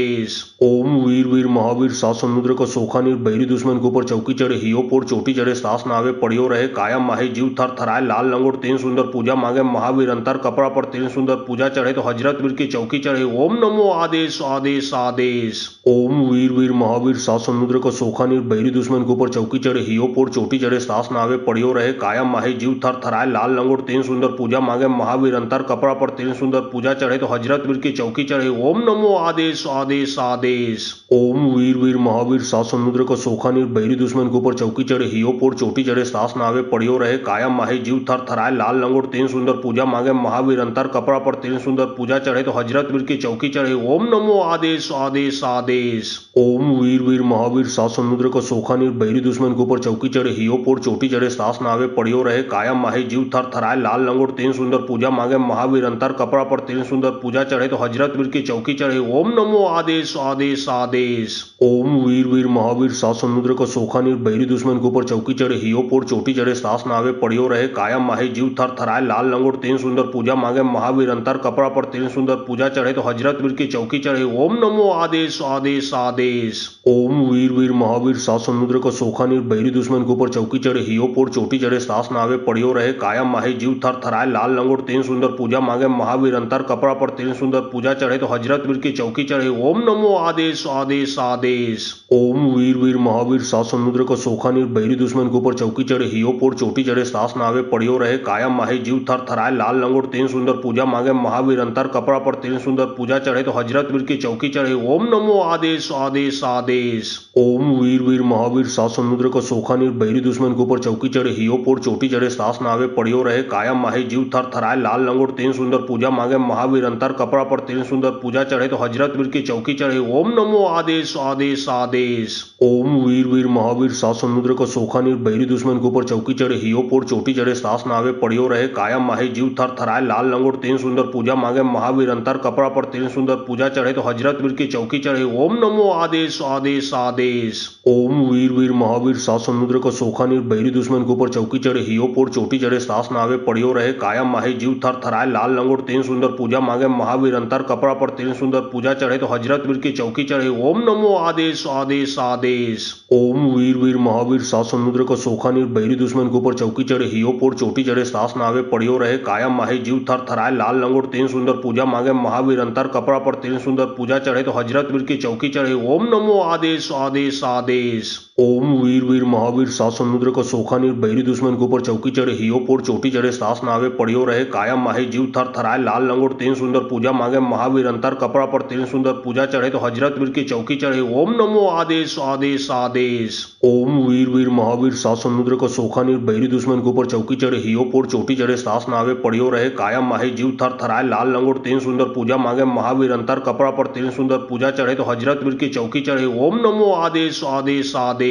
ओम वीर वीर महावीर सात समुद्र का सोखा नीर बहरी दुश्मन के ऊपर चौकी चढ़े हियो पोर चोटी चढ़े सास नावे पड़ियो रहे कायम माहे जीव थर थराए लाल लंगोट तेन सुंदर पूजा मांगे महावीर अंतर कपड़ा पर तेन सुंदर पूजा चढ़े तो हजरत वीर की चौकी चढ़े ओम नमो आदेश आदेश आदेश। ओम वीर वीर महावीर सात समुद्र का सोखा नीर बहरी दुश्मन के ऊपर चौकी चढ़े हियो पोर चोटी चढ़े सास नावे पड़ियो रहे कायम माहे जीव थर थराए लाल लंगोट तेन सुंदर पूजा मांगे महावीर अंतर कपड़ा पर तेन सुंदर पूजा चढ़े तो हजरत वीर की चौकी चढ़े ओम नमो आदेश आदेश आदेश। ओम वीर वीर महावीर सात समुद्र का सोखा नीर बहरी दुश्मन के ऊपर चौकी चढ़े हियो पोर चोटी चढ़े सास नावे पड़ियो रहे कायम माहे जीव थर थराए लाल लंगोट तेन सुंदर पूजा मांगे महावीर अंतर कपड़ा पर तेन सुंदर पूजा चढ़े तो हजरत वीर की चौकी चढ़े ओम नमो आदेश आदेश आदेश। ओम वीर वीर महावीर सात समुद्र का सोखा नीर बहरी दुश्मन के ऊपर चौकी चढ़े हियो पोर चोटी चढ़े सास नावे पड़ियो रहे कायम माहे जीव थर थराए लाल लंगोट तेन सुंदर पूजा मांगे महावीर अंतर कपड़ा पर तेन सुंदर पूजा चढ़े तो हजरत वीर की चौकी चढ़े ओम नमो आदेश आदेश आदेश। ओम वीर वीर महावीर सात समुद्र का सोखा नीर बहरी दुश्मन के ऊपर चौकी चढ़े हियो पोर चोटी चढ़े सास नावे पड़ियो रहे कायम माहे जीव थर थराए लाल लंगोट तेन सुंदर पूजा मांगे महावीर अंतर कपड़ा पर तेन सुंदर पूजा चढ़े तो हजरत वीर की चौकी चढ़े ओम नमो आदेश आदेश आदेश। ओम वीर वीर महावीर सात समुद्र का सोखा नीर बहरी दुश्मन के ऊपर चौकी चढ़े हियो पोर चोटी चढ़े सास नावे पड़ियो रहे कायम माहे जीव थर थराए लाल लंगोट तेन सुंदर पूजा मांगे महावीर अंतर कपड़ा पर तेन सुंदर पूजा चढ़े तो हजरत वीर की चौकी चढ़े ओम नमो आदेश आदेश आदेश। ओम वीर वीर महावीर सात समुद्र का सोखा नीर बहरी दुश्मन के ऊपर चौकी चढ़े हियो पोर चोटी चढ़े सास नावे पड़ियो रहे कायम माहे जीव थर थराए लाल लंगोट तेन सुंदर पूजा मांगे महावीर अंतर कपड़ा पर तेन सुंदर पूजा चढ़े तो हजरत वीर की चौकी चढ़े ओम नमो आदेश आदेश आदेश। ओम वीर वीर महावीर सात समुद्र का सोखा नीर बहरी दुश्मन के ऊपर चौकी चढ़े हियो पोर चोटी चढ़े सास नावे पड़ियो रहे कायम माहे जीव थर थराए लाल लंगोट तेन सुंदर पूजा मांगे महावीर अंतर कपड़ा पर तेन सुंदर पूजा चढ़े तो हजरत वीर की चौकी चढ़े ओम नमो आदेश आदेश आदेश। ओम वीर वीर महावीर सात समुद्र का सोखा नीर बहरी दुश्मन के ऊपर चौकी चढ़े हियो पोर चोटी चढ़े सास नावे पड़ियो रहे कायम माहे जीव थर थराए लाल लंगोट तेन सुंदर पूजा मांगे महावीर अंतर कपड़ा पर तेन सुंदर पूजा चढ़े तो हजरत वीर की चौकी चढ़े ओम नमो आदेश आदेश आदेश। ओम वीर वीर महावीर सात समुद्र का सोखा नीर बहरी दुश्मन के ऊपर चौकी चढ़े हियो पोर चोटी चढ़े सास नावे पड़ियो रहे कायम माहे जीव थर थराए लाल लंगोट तेन सुंदर पूजा मांगे महावीर अंतर कपड़ा पर तेन सुंदर पूजा चढ़े तो हजरत वीर की चौकी चढ़े ओम नमो आदेश आदेश आदेश। ओम वीर वीर महावीर सात समुद्र का सोखा नीर बहरी दुश्मन के ऊपर चौकी चढ़े हियो पोर चोटी चढ़े सास नावे पड़ियो रहे कायम माहे जीव थर थराए लाल लंगोट तेन सुंदर पूजा मांगे महावीर अंतर कपड़ा पर तेन सुंदर पूजा चढ़े तो हजरत वीर की चौकी चढ़े ओम नमो आदेश आदेश आदेश। ओम वीर वीर महावीर सात समुद्र का सोखा नीर बहरी दुश्मन के ऊपर चौकी चढ़े हियो पोर चोटी चढ़े सास नावे पड़ियो रहे कायम माहे जीव थर थराए लाल लंगोट तेन सुंदर पूजा मांगे महावीर अंतर कपड़ा पर तेन सुंदर पूजा चढ़े तो हजरत वीर की चौकी चढ़े ओम नमो आदेश आदेश आदेश। ओम वीर वीर महावीर सात समुद्र का सोखा नीर बहरी दुश्मन के ऊपर चौकी चढ़े हियो पोर चोटी चढ़े सास नावे पड़ियो रहे कायम माहे जीव थर थराए लाल लंगोट तेन सुंदर पूजा मांगे महावीर अंतर कपड़ा पर तेन सुंदर पूजा चढ़े तो हजरत वीर की चौकी चढ़े ओम नमो आदेश आदेश आदेश।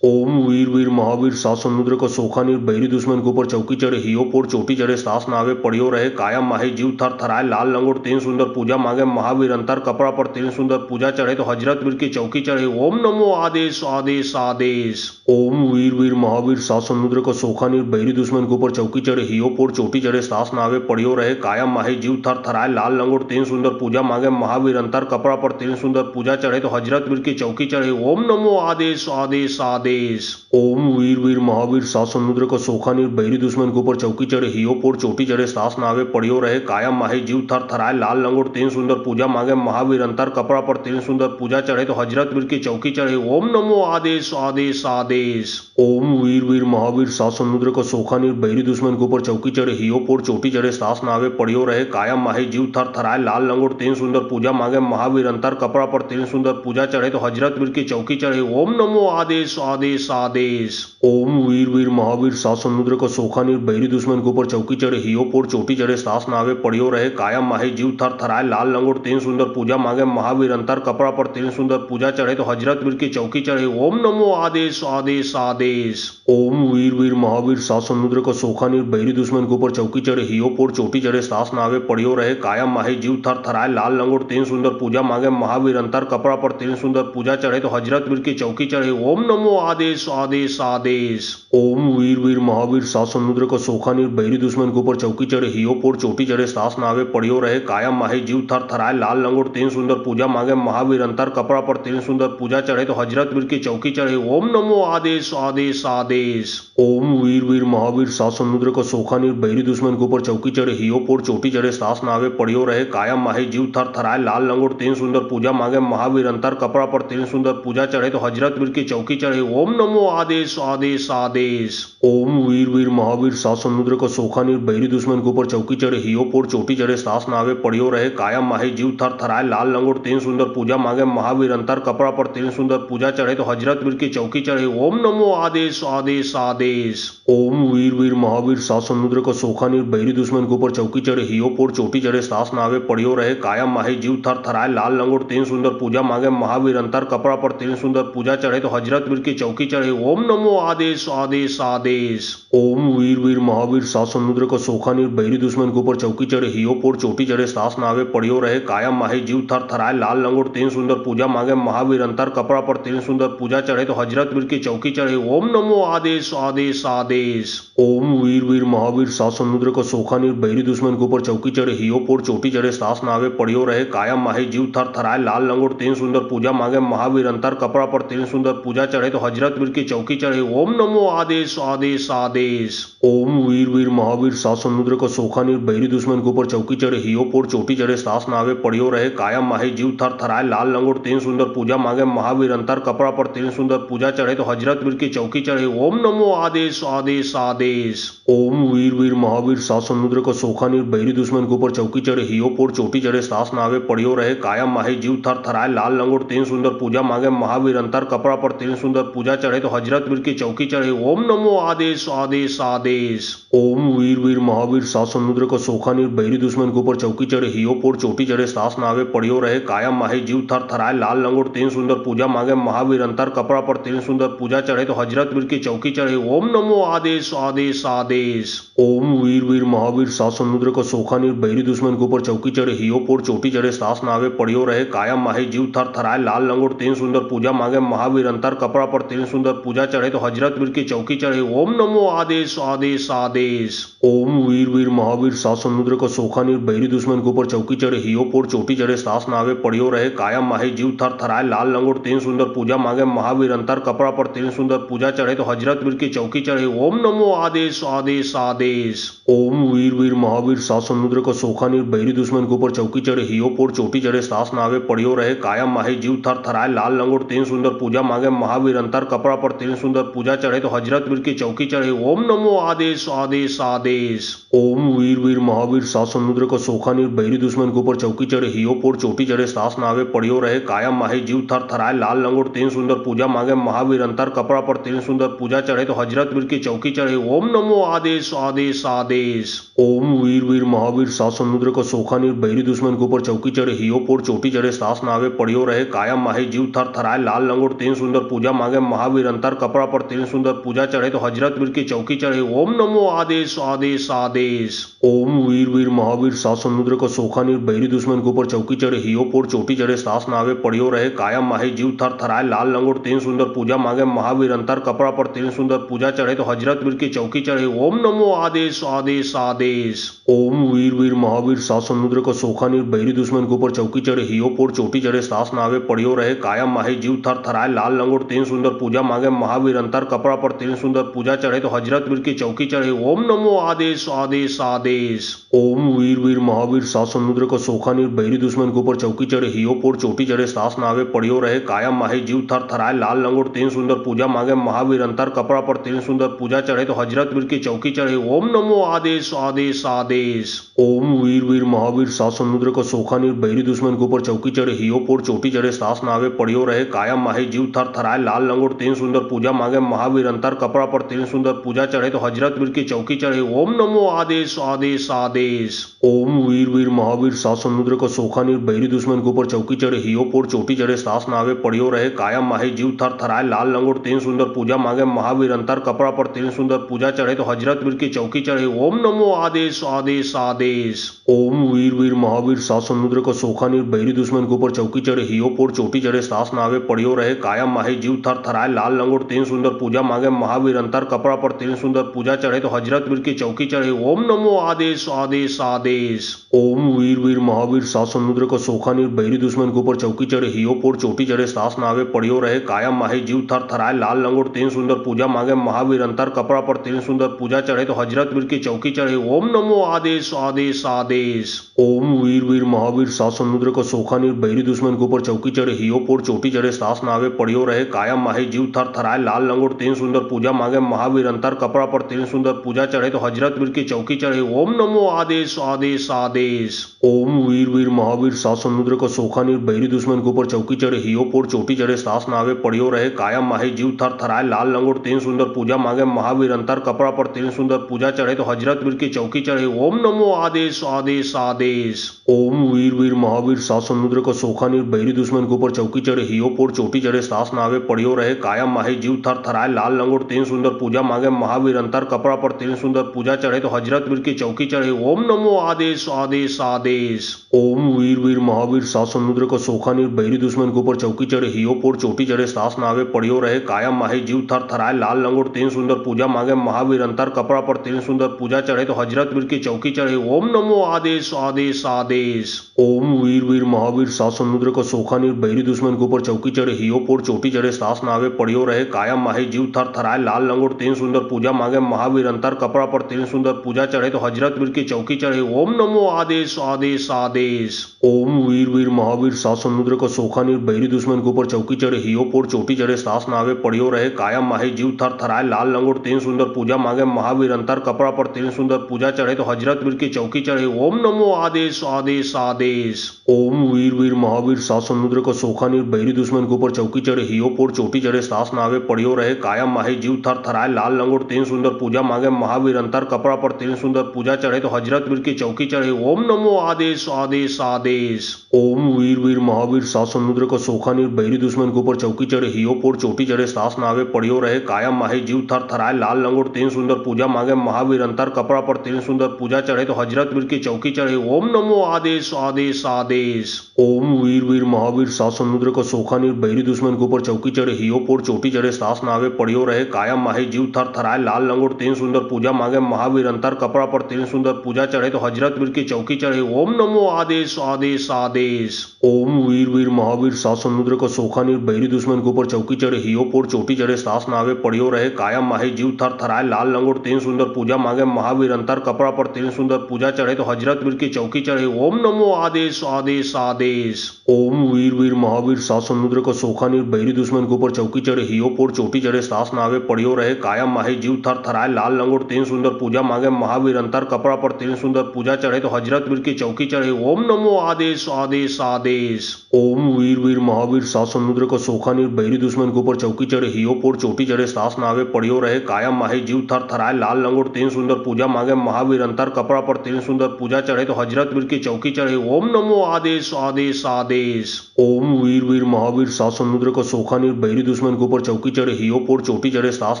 ओम वीर वीर महावीर सात समुद्र का सोखा नीर बहरी दुश्मन के ऊपर चौकी चढ़े हियो पोर चोटी चढ़े सास नावे पड़ियो रहे कायम माहे जीव थर थराए लाल लंगोट तेन सुंदर पूजा मांगे महावीर अंतर कपड़ा पर तेन सुंदर पूजा चढ़े तो हजरत वीर की चौकी चढ़े ओम नमो आदेश आदेश आदेश। ओम वीर वीर महावीर सात समुद्र का सोखा नीर बहरी दुश्मन के ऊपर चौकी चढ़े हियो पोर चोटी चढ़े सास नावे पड़ियो रहे कायम माहे जीव थर थराए लाल लंगोट तेन सुंदर पूजा मांगे महावीर अंतर कपड़ा पर तेन सुंदर पूजा चढ़े तो हजरत वीर की चौकी चढ़े ओम नमो आदेश आदेश आदेश। ओम वीर वीर महावीर सात समुद्र का सोखा नीर बहरी दुश्मन के ऊपर चौकी चढ़े हियो पोर चोटी चढ़े सास नावे पड़ियो रहे कायम माहे जीव थर थराए लाल लंगोट तेन सुंदर पूजा मांगे महावीर अंतर कपड़ा पर तेन सुंदर पूजा चढ़े तो हजरत वीर की चौकी चढ़े ओम नमो आदेश आदेश आदेश। आदेश। ओम वीर वीर महावीर सात समुद्र को सोखा नीर बहरी दुश्मन के ऊपर चौकी चढ़े हियो पोर चोटी चढ़े सास नावे पड़ियो रहे कायम माही जीव थर थराए लाल लंगोट तीन सुंदर पूजा मांगे महावीर अंतर कपड़ा पर तीन सुंदर पूजा चढ़े तो हजरत वीर की चौकी चढ़े ओम नमो आदेश आदेश आदेश। ओम वीर वीर महावीर सात समुद्र को सोखा नीर बहरी दुश्मन के ऊपर चौकी चढ़े हियो पोर चोटी चढ़े सास नावे पड़ियो रहे कायम माही जीव थर थराए लाल लंगोट तीन सुंदर पूजा मांगे महावीर अंतर कपड़ा पर तीन सुंदर पूजा चढ़े तो हजरत वीर की चौकी चढ़े ओम नमो आदेश आदेश आदेश। ओम वीर वीर महावीर सात समुद्र को सोखा नीर बहरी दुश्मन के ऊपर चौकी चढ़े हियो पोर चोटी चढ़े सास नावे पड़ियो रहे कायम माही जीव थर थराए लाल लंगोट तीन सुंदर पूजा मांगे महावीर अंतर कपड़ा पर तीन सुंदर पूजा चढ़े तो हजरत वीर की चौकी चढ़े ओम नमो आदेश आदेश आदेश। ओम वीर वीर महावीर सात समुद्र को सोखा नीर बहरी दुश्मन के ऊपर चौकी चढ़े हियो पोर चोटी चढ़े सास नावे पड़ियो रहे कायम माही जीव थर थराए लाल लंगोट तीन सुंदर पूजा मांगे महावीर अंतर कपड़ा पर तीन सुंदर पूजा चढ़े तो हजरत वीर की चौकी चढ़े ओम नमो आदेश आदेश आदेश। ओम वीर वीर महावीर सात समुद्र को सोखा नीर बहरी दुश्मन के ऊपर चौकी चढ़े हियो पोर चोटी चढ़े सास नावे पड़ियो रहे कायम माही जीव थर थराए लाल लंगोट तीन सुंदर पूजा मांगे महावीर अंतर कपड़ा पर तीन सुंदर पूजा चढ़े तो हजरत वीर की चौकी चढ़े ओम नमो आदेश आदेश आदेश। ओम वीर वीर महावीर सात समुद्र को सोखा नीर बहरी दुश्मन के ऊपर चौकी चढ़े हियो पोर चोटी चढ़े सास नावे पड़ियो रहे कायम माही जीव थर थराए लाल लंगोट तीन सुंदर पूजा मांगे महावीर अंतर कपड़ा पर तीन सुंदर पूजा चढ़े तो हजरत वीर की चौकी चढ़े ओम नमो आदेश आदेश आदेश। ओम वीर वीर महावीर सात समुद्र को सोखा नीर बहरी दुश्मन के ऊपर चौकी चढ़े हियो पोर चोटी चढ़े सास नावे पड़ियो रहे कायम माही जीव थर थराए लाल लंगोट तीन सुंदर पूजा मांगे महावीर अंतर कपड़ा पर तीन सुंदर पूजा चढ़े तो हजरत वीर की चौकी चढ़े ओम नमो आदेश आदेश आदेश। ओम वीर वीर महावीर सात समुद्र को सोखा नीर बहरी दुश्मन के ऊपर चौकी चढ़े हियो पोर चोटी चढ़े सास नावे पड़ियो रहे कायम माही जीव थर थराए लाल लंगोट तीन सुंदर पूजा मांगे महावीर अंतर कपड़ा पर तीन सुंदर पूजा चढ़े तो हजरत वीर की चौकी चढ़े ओम नमो आदेश आदेश आदेश। ओम वीर वीर महावीर सात समुद्र को सोखा नीर बहरी दुश्मन के ऊपर चौकी चढ़े हियो पोर चोटी चढ़े सास नावे पड़ियो रहे कायम माही जीव थर थराए लाल लंगोट तीन सुंदर पूजा मांगे महावीर अंतर कपड़ा पर तीन सुंदर पूजा चढ़े तो हजरत वीर की चौकी चढ़े ओम नमो आदेश आदेश आदेश। ओम वीर वीर महावीर सात समुद्र को सोखा नीर बहरी दुश्मन के ऊपर चौकी चढ़े हियो पोर चोटी चढ़े सास नावे पड़ियो रहे कायम माही जीव थर थराए लाल लंगोट तीन सुंदर पूजा मांगे महावीर अंतर कपड़ा पर तीन सुंदर पूजा चढ़े तो हजरत वीर की चौकी चढ़े ओम नमो आदेश आदेश आदेश। ओम वीर वीर महावीर सात समुद्र को सोखा नीर बहरी दुश्मन के ऊपर चौकी चढ़े हियो पोर चोटी चढ़े सास नावे पड़ियो रहे कायम माही जीव थर थराए लाल लंगोट तीन सुंदर पूजा मांगे महावीर अंतर कपड़ा पर तीन सुंदर पूजा चढ़े तो हजरत वीर की चौकी चढ़े ओम नमो आदेश आदेश आदेश। ओम वीर वीर महावीर सात समुद्र को सोखा नीर बहरी दुश्मन के ऊपर चौकी चढ़े हियो पोर चोटी चढ़े सास नावे पड़ियो रहे कायम माही जीव थर थराए लाल लंगोट तीन सुंदर पूजा मांगे महावीर अंतर कपड़ा पर तीन सुंदर पूजा चढ़े तो हजरत वीर की चौकी चढ़े ओम नमो आदेश आदेश आदेश। ओम वीर वीर महावीर सात समुद्र को सोखा नीर बहरी दुश्मन के ऊपर चौकी चढ़े हियो पोर चोटी चढ़े सास नावे पड़ियो रहे कायम माही जीव थर थराए लाल लंगोट तीन सुंदर पूजा मांगे महावीर अंतर कपड़ा पर तीन सुंदर पूजा चढ़े तो हजरत वीर की चौकी चढ़े ओम नमो आदेश आदेश आदेश। ओम वीर वीर महावीर सात समुद्र को सोखा नीर बहरी दुश्मन के ऊपर चौकी चढ़े हियो पोर चोटी चढ़े सास नावे पड़ियो रहे कायम माही जीव थर थराए लाल लंगोट तीन सुंदर पूजा मांगे महावीर अंतर कपड़ा पर तीन सुंदर पूजा चढ़े तो हजरत वीर की चौकी चढ़े ओम नमो आदेश आदेश आदेश। ओम वीर वीर महावीर सात समुद्र को सोखा नीर बहरी दुश्मन के ऊपर चौकी चढ़े हियो पोर चोटी चढ़े सास नावे पड़ियो रहे कायम माही जीव थर थराए लाल लंगोट तीन सुंदर पूजा मांगे महावीर अंतर कपड़ा पर तीन सुंदर पूजा चढ़े तो हजरत वीर की चौकी चढ़े ओम नमो आदेश आदेश आदेश। ओम वीर वीर महावीर सात समुद्र को सोखा नीर बहरी दुश्मन के ऊपर चौकी चढ़े हियो पोर चोटी चढ़े सास नावे पड़ियो रहे कायम माही जीव थर थराए लाल लंगोट तीन सुंदर पूजा मांगे महावीर अंतर कपड़ा पर तीन सुंदर पूजा चढ़े तो हजरत वीर की चौकी चढ़े ओम नमो आदेश आदेश आदेश। ओम वीर वीर महावीर सात समुद्र को सोखा नीर बहरी दुश्मन के ऊपर चौकी चढ़े हियो पोर चोटी चढ़े सास नावे पड़ियो रहे कायम माही जीव थर थराए लाल लंगोट तीन सुंदर पूजा मांगे महावीर अंतर कपड़ा पर तीन सुंदर पूजा चढ़े तो हजरत वीर की चौकी चढ़े ओम नमो आदेश आदेश आदेश। ओम वीर वीर महावीर सात समुद्र को सोखा नीर बहरी दुश्मन के ऊपर चौकी चढ़े हियो पोर चोटी चढ़े सास नावे पड़ियो रहे कायम माही जीव थर थराए लाल लंगोट तीन सुंदर पूजा मांगे महावीर अंतर कपड़ा पर तीन सुंदर पूजा चढ़े तो हजरत वीर की चौकी चढ़े ओम नमो आदेश आदेश आदेश। ओम वीर वीर महावीर सात समुद्र को सोखा नीर बहरी दुश्मन के ऊपर चौकी चढ़े हियो पोर चोटी चढ़े सास नावे पड़ियो रहे कायम माही जीव थर थराए लाल लंगोट तीन सुंदर पूजा मांगे महावीर अंतर कपड़ा पर तीन सुंदर पूजा चढ़े तो हजरत वीर की चौकी चढ़े, ओम नमो आदेश आदेश आदेश। ओम वीर वीर महावीर सात समुद्र का सोखा नीर बहरी दुश्मन के ऊपर चौकी चढ़े, हियो पोर चोटी चढ़े, सास नावे पड़ियो रहे, कायम माहे जीव थर थराए, लाल लंगोट तीन सुंदर पूजा मांगे महावीर, अंतर कपड़ा पर तीन सुंदर पूजा चढ़े तो हजरत वीर की चौकी चढ़े, ओम नमो आदेश आदेश आदेश। ओम वीर वीर महावीर सात समुद्र का सोखा नीर बहरी दुश्मन के ऊपर चौकी चढ़े, हियो पोर चोटी चढ़े, सास नावे पड़ियो रहे, कायम माहे जीव थर थराए, लाल लंगोट तीन सुंदर पूजा मांगे महावीर, अंतर कपड़ा पर तीन सुंदर पूजा चढ़े तो हजरत वीर की चौकी चढ़े, ओम नमो आदेश आदेश आदेश। ओम वीर वीर महावीर सात समुद्र का सोखा नीर बहरी दुश्मन के ऊपर चौकी चढ़े, हियो पोर चोटी चढ़े, सास नावे पड़ियो रहे, कायम माहे जीव थर थराए, लाल लंगोट तीन सुंदर पूजा मांगे महावीर, अंतर कपड़ा पर तीन सुंदर पूजा चढ़े तो हजरत वीर की चौकी चढ़े, ओम नमो आदेश आदेश आदेश। ओम वीर वीर महावीर सात समुद्र का सोखा नीर बहरी दुश्मन के ऊपर चौकी चढ़े, हियो पोर चोटी चढ़े, सास नावे पड़ियो रहे, कायम माहे जीव थर थराए, लाल लंगोट तीन सुंदर पूजा मांगे महावीर, अंतर कपड़ा पर तीन सुंदर पूजा चढ़े तो हजरत वीर की चौकी चढ़े, ओम नमो आदेश आदेश आदेश। ओम वीर वीर महावीर सात समुद्र का सोखा नीर बहरी दुश्मन के ऊपर चौकी चढ़े, हियो पोर चोटी चढ़े, सास नावे पड़ियो रहे, कायम माहे जीव थर थराए, लाल लंगोट तीन सुंदर पूजा मांगे महावीर, अंतर कपड़ा पर तीन सुंदर पूजा चढ़े तो हजरत वीर की चौकी चढ़े, ओम नमो आदेश आदेश आदेश। ओम वीर वीर महावीर सात समुद्र का सोखा नीर बहरी दुश्मन के ऊपर चौकी चढ़े, हियो पोर चोटी चढ़े, सास नावे पड़ियो रहे, कायम माहे जीव थर थराए, लाल लंगोट तीन सुंदर पूजा मांगे महावीर, अंतर कपड़ा पर तीन सुंदर पूजा चढ़े तो हजरत वीर की चौकी चढ़े, ओम नमो आदेश आदेश आदेश। ओम वीर वीर महावीर सात समुद्र का सोखा नीर बहरी दुश्मन के ऊपर चौकी चढ़े, हियो पोर चोटी चढ़े, सास नावे पड़ियो रहे, कायम माहे जीव थर थराए, लाल लंगोट तीन सुंदर पूजा मांगे महावीर, अंतर कपड़ा पर तीन सुंदर पूजा चढ़े तो हजरत वीर की चौकी चढ़े, ओम नमो आदेश आदेश आदेश। ओम वीर वीर महावीर सात समुद्र का सोखा नीर बहरी दुश्मन के ऊपर चौकी चढ़े, हियो पोर चोटी चढ़े, सास नावे पड़ियो रहे, कायम माहे जीव थर थराए, लाल लंगोट तीन सुंदर पूजा मांगे महावीर, अंतर कपड़ा पर तीन सुंदर पूजा चढ़े तो हजरत वीर की चौकी चढ़े, ओम नमो आदेश आदेश आदेश। ओम वीर वीर महावीर सात समुद्र का सोखा नीर बहरी दुश्मन के ऊपर चौकी चढ़े, हियो पोर चोटी चढ़े, सास नावे पड़ियो रहे, कायम माहे जीव थर थराए, लाल लंगोट तीन सुंदर पूजा मांगे महावीर, अंतर कपड़ा पर तीन सुंदर पूजा चढ़े तो हजरत वीर की चौकी चढ़े, ओम नमो आदेश आदेश आदेश। ओम वीर वीर महावीर सात समुद्र का सोखा नीर बहरी दुश्मन के ऊपर चौकी चढ़े, हियो पोर चोटी चढ़े, सास नावे पड़ियो रहे, कायम माहे जीव थर थराए, लाल लंगोट तीन सुंदर पूजा मांगे महावीर, अंतर कपड़ा पर तीन सुंदर पूजा चढ़े तो हजरत वीर की चौकी चढ़े, ओम नमो आदेश आदेश आदेश। ओम वीर वीर महावीर सात समुद्र का सोखा नीर बहरी दुश्मन के ऊपर चौकी चढ़े, हियो पोर चोटी चढ़े, सास नावे पड़ियो रहे, कायम माहे जीव थर थराए, लाल लंगोट तीन सुंदर पूजा मांगे महावीर, अंतर कपड़ा पर तीन सुंदर पूजा चढ़े तो हजरत वीर की चौकी चढ़े, ओम नमो आदेश आदेश आदेश। ओम वीर वीर महावीर सात समुद्र का सोखा नीर बहरी दुश्मन के ऊपर चौकी चढ़े, हियो पोर चोटी चढ़े, सास नावे पड़ियो रहे, कायम माहे जीव थर थराए, लाल लंगोट तीन सुंदर पूजा मांगे महावीर, अंतर कपड़ा पर तीन सुंदर पूजा चढ़े तो हजरत वीर की चौकी चढ़े, ओम नमो आदेश आदेश आदेश। ओम वीर वीर महावीर सात समुद्र का सोखा नीर बहरी दुश्मन के ऊपर चौकी चढ़े, हियो पोर चोटी चढ़े, सास नावे पड़ियो रहे, कायम माहे जीव थर थराए, लाल लंगोट तीन सुंदर पूजा मांगे महावीर, अंतर कपड़ा पर तीन सुंदर पूजा चढ़े तो हजरत वीर की चौकी चढ़े, ओम नमो आदेश आदेश आदेश। ओम वीर वीर महावीर सात समुद्र का सोखा नीर बहरी दुश्मन के ऊपर चौकी चढ़े, हियो पोर चोटी चढ़े, सास नावे पड़ियो रहे, कायम माहे जीव थर थराए, लाल लंगोट तीन सुंदर पूजा मांगे महावीर, अंतर कपड़ा पर तीन सुंदर पूजा चढ़े तो हजरत वीर की चौकी चढ़े, ओम नमो आदेश आदेश आदेश। ओम वीर वीर महावीर सात समुद्र का सोखा नीर बहरी दुश्मन के ऊपर चौकी चढ़े, हियो पोर चोटी चढ़े, सास नावे पड़ियो रहे, कायम माहे जीव थर थराए, लाल लंगोट तीन सुंदर पूजा मांगे महावीर, अंतर कपड़ा पर तीन सुंदर पूजा चढ़े तो हजरत वीर की चौकी चढ़े, ओम नमो आदेश आदेश आदेश। ओम वीर वीर महावीर सात समुद्र का सोखा नीर बहरी दुश्मन के ऊपर चौकी चढ़े, हियो पोर चोटी चढ़े, सास नावे पड़ियो रहे, कायम माहे जीव थर थराए, लाल लंगोट तीन सुंदर पूजा मांगे महावीर, अंतर कपड़ा पर तीन सुंदर पूजा चढ़े तो हजरत वीर की चौकी चढ़े, ओम नमो आदेश आदेश आदेश। ओम वीर वीर महावीर सात समुद्र का सोखा नीर बहरी दुश्मन के ऊपर चौकी चढ़े, हियो पोर चोटी चढ़े, सास नावे पड़ियो रहे, कायम माहे जीव थर थराए, लाल लंगोट तीन सुंदर पूजा मांगे महावीर, अंतर कपड़ा पर तीन सुंदर पूजा चढ़े तो हजरत वीर की चौकी चढ़े, ओम नमो आदेश आदेश आदेश। ओम वीर वीर महावीर सात समुद्र का सोखा नीर बहरी दुश्मन के ऊपर चौकी चढ़े, हियो पोर चोटी चढ़े, सास